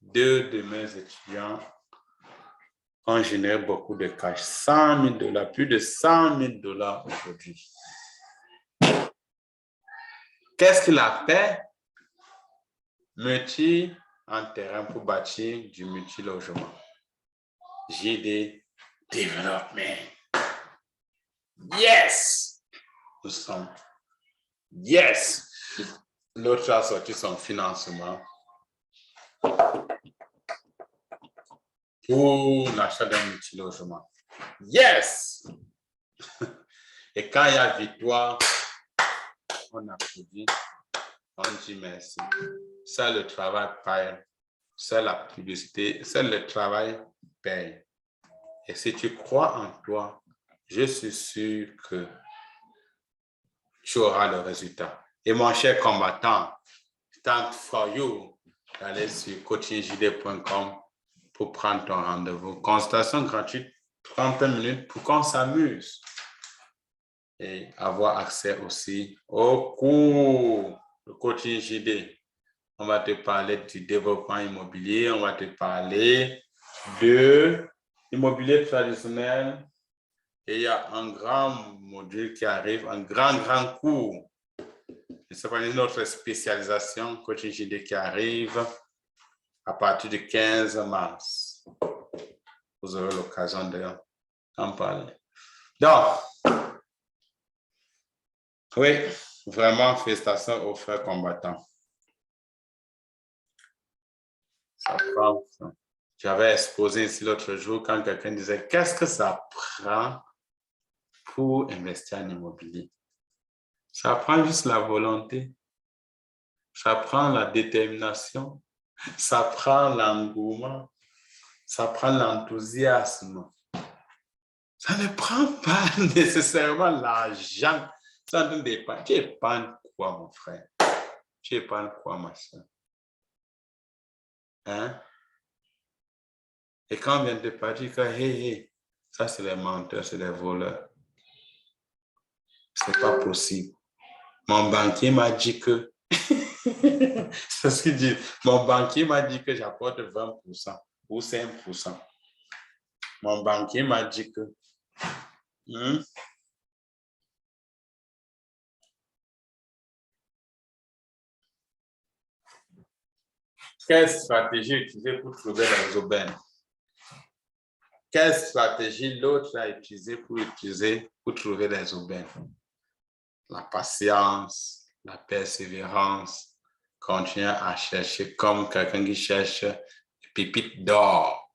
2 de mes étudiants ont généré beaucoup de cash. 100 000 $, plus de 100 000 $ aujourd'hui. Qu'est-ce qu'il a fait? Multi en terrain pour bâtir du multilogement. JD Development. Yes! Nous sommes. Yes! L'autre a sorti son financement pour l'achat d'un multilogement. Yes! Et quand il y a victoire, on applaudit, on dit merci. Ça, le travail paye. Ça, la publicité, ça, le travail paye. Et si tu crois en toi, je suis sûr que tu auras le résultat. Et mon cher combattant, thank for you d'aller sur coachingjd.com pour prendre ton rendez-vous. Consultation gratuite, 30 minutes pour qu'on s'amuse et avoir accès aussi au cours de coaching JD. On va te parler du développement immobilier, on va te parler de l'immobilier traditionnel. Et il y a un grand module qui arrive, un grand cours. C'est notre spécialisation coaching JD qui arrive à partir du 15 mars. Vous aurez l'occasion d'en parler. Donc, oui, vraiment, félicitations aux frères combattants. Ça prend. J'avais exposé ici l'autre jour quand quelqu'un disait, qu'est-ce que ça prend pour investir en immobilier? Ça prend juste la volonté. Ça prend la détermination. Ça prend l'engouement. Ça prend l'enthousiasme. Ça ne prend pas nécessairement l'argent. Ça ne dépend. Tu épargnes quoi, mon frère? Tu épargnes quoi, ma soeur? Hein? Et quand on vient de te dire que, hey, ça c'est les menteurs, c'est les voleurs. C'est pas possible. Mon banquier m'a dit que, c'est ce qu'il dit, mon banquier m'a dit que j'apporte 20% ou 5%. Mon banquier m'a dit que, quelle stratégie utiliser pour trouver les aubaines? Quelle stratégie l'autre a utilisé pour trouver les aubaines? La patience, la persévérance, continuer à chercher comme quelqu'un qui cherche des pépites d'or.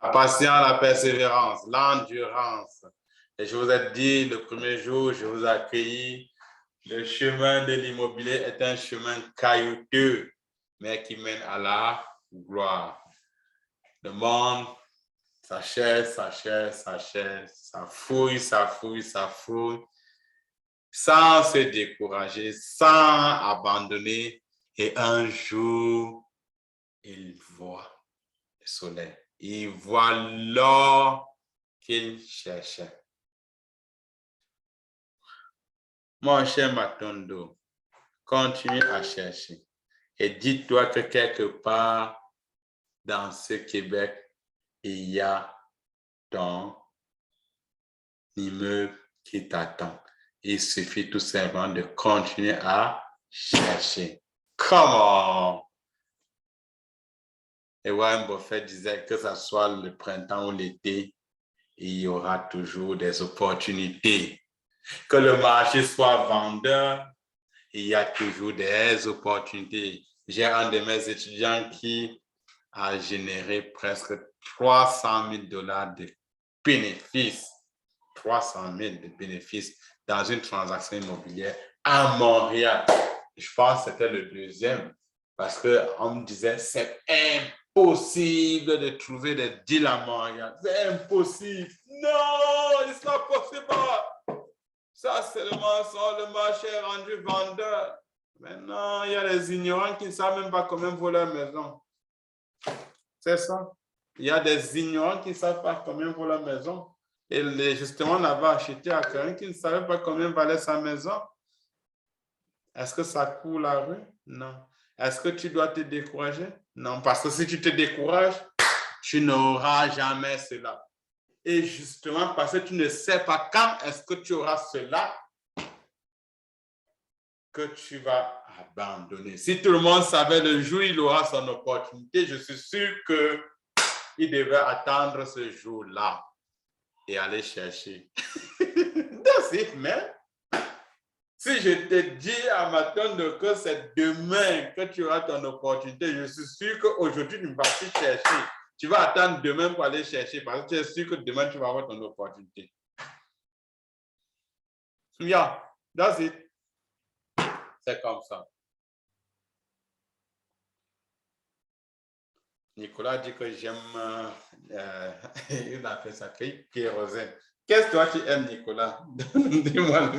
La patience, la persévérance, l'endurance. Et je vous ai dit, le premier jour, je vous ai accueilli. Le chemin de l'immobilier est un chemin caillouteux, mais qui mène à la gloire. Le monde s'achète, ça fouille, sans se décourager, sans abandonner. Et un jour, il voit le soleil. Il voit l'or qu'il cherchait. Mon cher Matondo, continue à chercher. Et dis-toi que quelque part dans ce Québec, il y a ton immeuble qui t'attend. Il suffit tout simplement de continuer à chercher. Comment? Et Warren Buffett disait que ce soit le printemps ou l'été, il y aura toujours des opportunités. Que le marché soit vendeur, il y a toujours des opportunités. J'ai un de mes étudiants qui a généré presque 300 000 $ de bénéfices. 300 000 de bénéfices dans une transaction immobilière à Montréal. Je pense que c'était le deuxième parce qu'on me disait c'est impossible de trouver des deals à Montréal. C'est impossible. Non, it's not possible. Ça, c'est le mensonge. Le marché est rendu vendeur. Maintenant, il y a des ignorants qui ne savent même pas comment vaut leur maison. C'est ça. Il y a des ignorants qui ne savent pas combien vaut leur maison. Et justement, on avait acheté à quelqu'un qui ne savait pas combien valait sa maison. Est-ce que ça court la rue? Non. Est-ce que tu dois te décourager? Non, parce que si tu te décourages, tu n'auras jamais cela. Et justement, parce que tu ne sais pas quand est-ce que tu auras cela, que tu vas abandonner. Si tout le monde savait le jour où il aura son opportunité, je suis sûr qu'il devait attendre ce jour-là et aller chercher. That's it, man. Si je te dis à matin que c'est demain que tu auras ton opportunité, je suis sûr qu'aujourd'hui, tu ne vas plus chercher. Tu vas attendre demain pour aller chercher parce que tu es sûr que demain, tu vas avoir ton opportunité. Yeah, that's it. C'est comme ça. Nicolas dit que j'aime, il a fait ça, kérosène. Qu'est-ce que toi tu aimes, Nicolas? Dis-moi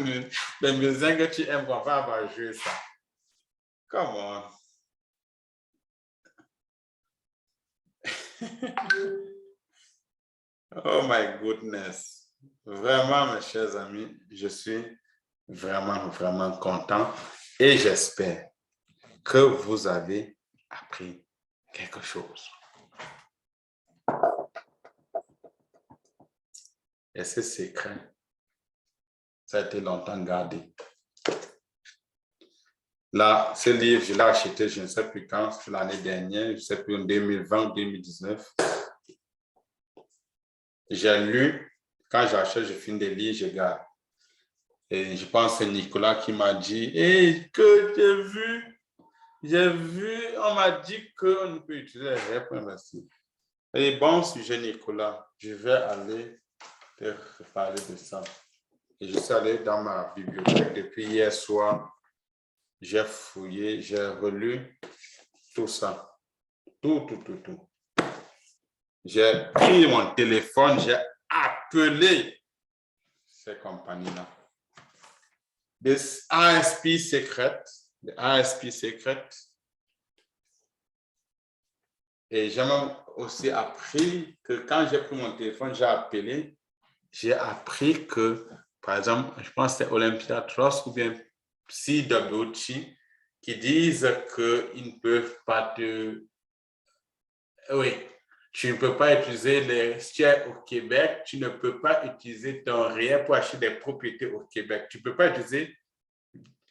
le musique que tu aimes, qu'on va avoir joué ça. Come on. Oh my goodness. Vraiment, mes chers amis, je suis vraiment content et j'espère que vous avez appris quelque chose. Et ce secret, ça a été longtemps gardé. Là, ce livre, je l'ai acheté, je ne sais plus quand, l'année dernière, je ne sais plus, en 2020 ou 2019. J'ai lu, quand j'achète, je finis des livres, je garde. Et je pense que c'est Nicolas qui m'a dit, hey, que j'ai vu, on m'a dit qu'on ne peut utiliser les rêves pour investir. Et bon sujet, Nicolas, je vais aller te parler de ça. Et je suis allé dans ma bibliothèque depuis hier soir. J'ai fouillé, j'ai relu tout ça. Tout. J'ai pris mon téléphone, j'ai appelé ces compagnies-là. This ISP secret, the ISP secret. Et j'ai même aussi appris que quand j'ai pris mon téléphone, j'ai appris que, par exemple, je pense que c'est Olympia Trust ou bien CWT qui disent qu'ils ne peuvent pas te... Oui, tu ne peux pas utiliser les... Si tu es au Québec, tu ne peux pas utiliser ton REER pour acheter des propriétés au Québec. Tu ne peux pas utiliser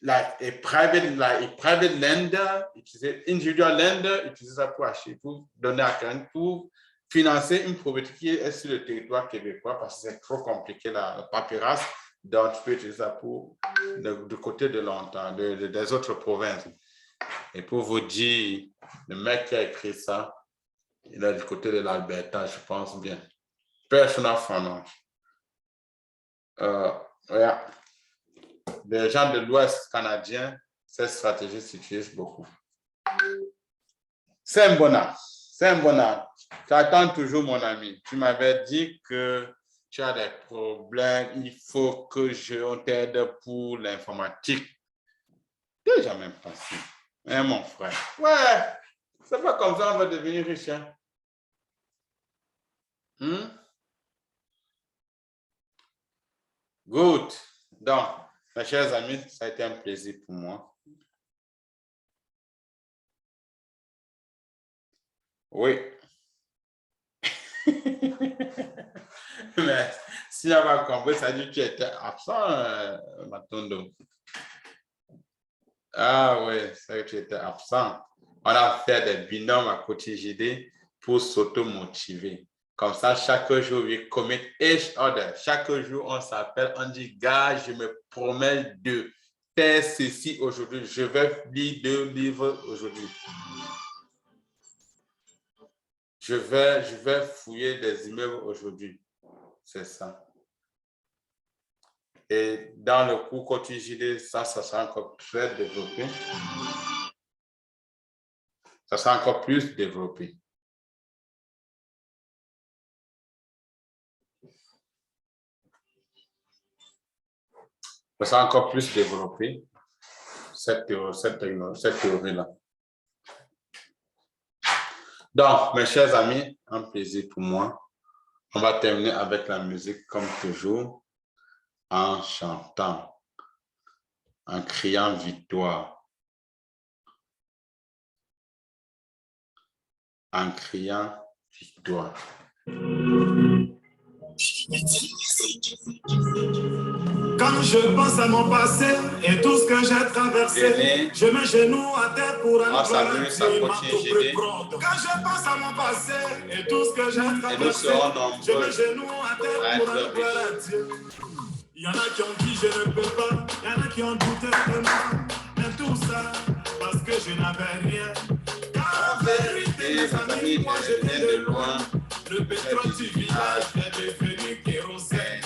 a private lender, utiliser individual lender, utiliser ça pour acheter, pour donner à quelqu'un, pour financer une propriété qui est sur le territoire québécois parce que c'est trop compliqué la paperasse. Donc, tu peux utiliser ça pour du côté de l'Ontario, des autres provinces. Et pour vous dire, le mec qui a écrit ça, il est du côté de l'Alberta, je pense bien. Personal Finance. Yeah. Les gens de l'Ouest canadien, cette stratégie s'utilise beaucoup. C'est un bon art. J'attends toujours, mon ami. Tu m'avais dit que tu as des problèmes, il faut que on t'aide pour l'informatique. Déjà même passé. Hein, mon frère? Ouais, c'est pas comme ça on va devenir riche. Hein? Good. Donc, mes chers amis, ça a été un plaisir pour moi. Oui. Mais si on va compris, ça dit que tu étais absent, Matondo. Ah oui, c'est vrai que tu étais absent. On a fait des binômes à côté JD pour s'auto-motiver. Comme ça, chaque jour, we commit each other. Chaque jour, on s'appelle, on dit, gars, je me promets de faire ceci aujourd'hui. Je vais lire 2 livres aujourd'hui. Je vais fouiller des immeubles aujourd'hui. C'est ça. Et dans le cours côté JD, ça sera encore très développé. Ça sera encore plus développé. pour ça encore plus développer cette théorie-là. Donc, mes chers amis, un plaisir pour moi. On va terminer avec la musique comme toujours, en chantant, en criant victoire, en criant victoire. Quand je pense à mon passé et tout ce que j'ai traversé, je mets genoux à terre pour aller voir Dieu, Quand je pense à mon passé et tout ce que j'ai traversé, je mets genoux à terre pour aller voir Dieu. Il y en a qui ont dit je ne peux pas, il y en a qui ont douté de moi, mais tout ça parce que je n'avais rien. Car en vérité, mes amis, moi je viens de loin. Le pétrole du village est devenu kérosène.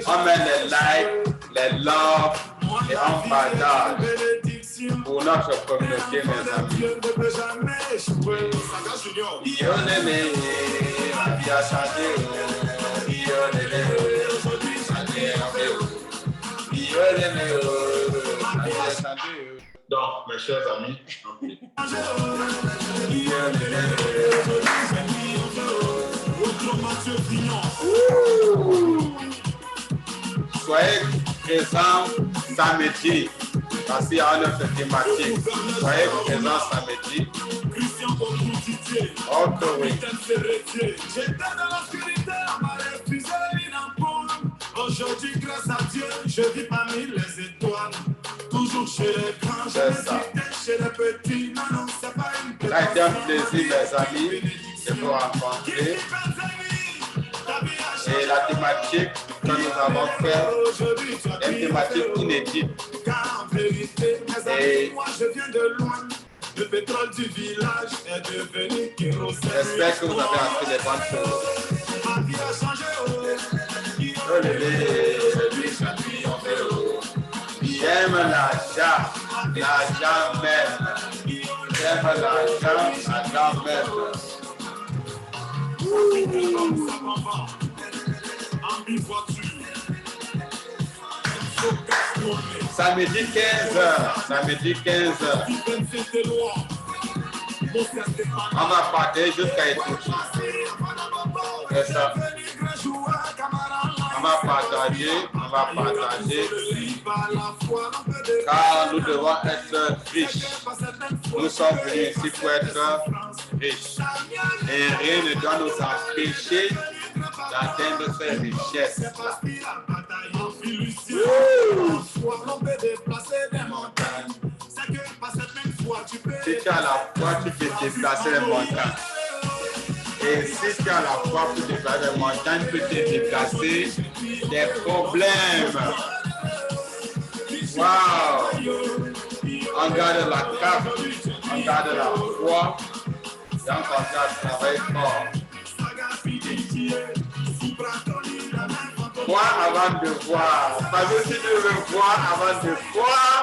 On met les likes, les loves et on partage pour notre communauté, mes amis. Donc, mes chers amis, soyez présents samedi, parce qu'il y a une thématique. Soyez présents samedi. Ok, oui. J'étais dans l'obscurité, on m'a refusé une ampoule. Aujourd'hui, grâce à Dieu, je vis parmi les étoiles. Toujours chez les grands, je me dis chez les petits. Non, non, c'est pas une petite. Ça a été un plaisir, mes amis, de vous rencontrer. Et la thématique que nous avons faite est une thématique inédite. Car en vérité, mes amis, moi je viens de loin. Le pétrole du village est devenu kérosène. J'espère que vous avez appris des bonnes choses. Ma vie a changé. J'aime l'argent, l'argent même. J'aime l'argent, l'argent même. Samedi 15h, samedi 15h. On va partir jusqu'à Étouche. C'est ça. On va partager. Car nous devons être riches. Nous sommes venus ici pour être riches. Et rien ne doit nous empêcher d'atteindre ces richesses. Si tu as la foi, tu peux déplacer les montagnes. Et si tu as la foi pour déplacer les montagnes, tu peux déplacer des problèmes. Wow! On garde la cape, on garde la foi, et on continue à travailler fort. Voir avant de voir. Parce que si tu veux voir avant de voir,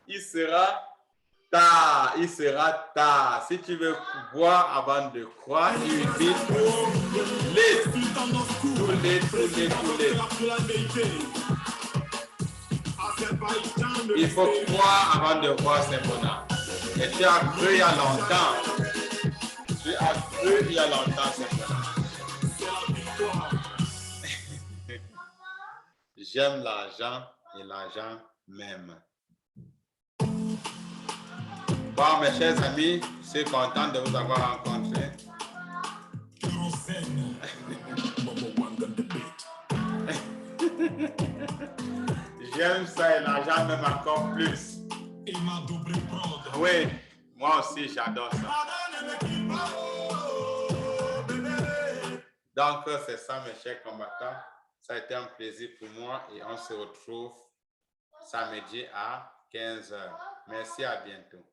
il sera tard. Il sera tard. Si tu veux voir avant de croire, il dit tout lait. Il faut croire avant de voir ses bonheurs. Et tu as cru il y a longtemps. C'est bonheur. J'aime l'argent et l'argent même. Bon, mes chers amis, je suis content de vous avoir rencontrés. J'aime ça et l'argent même encore plus. Oui, moi aussi j'adore ça. Donc, c'est ça, mes chers combattants. Ça a été un plaisir pour moi et on se retrouve samedi à 15h. Merci, à bientôt.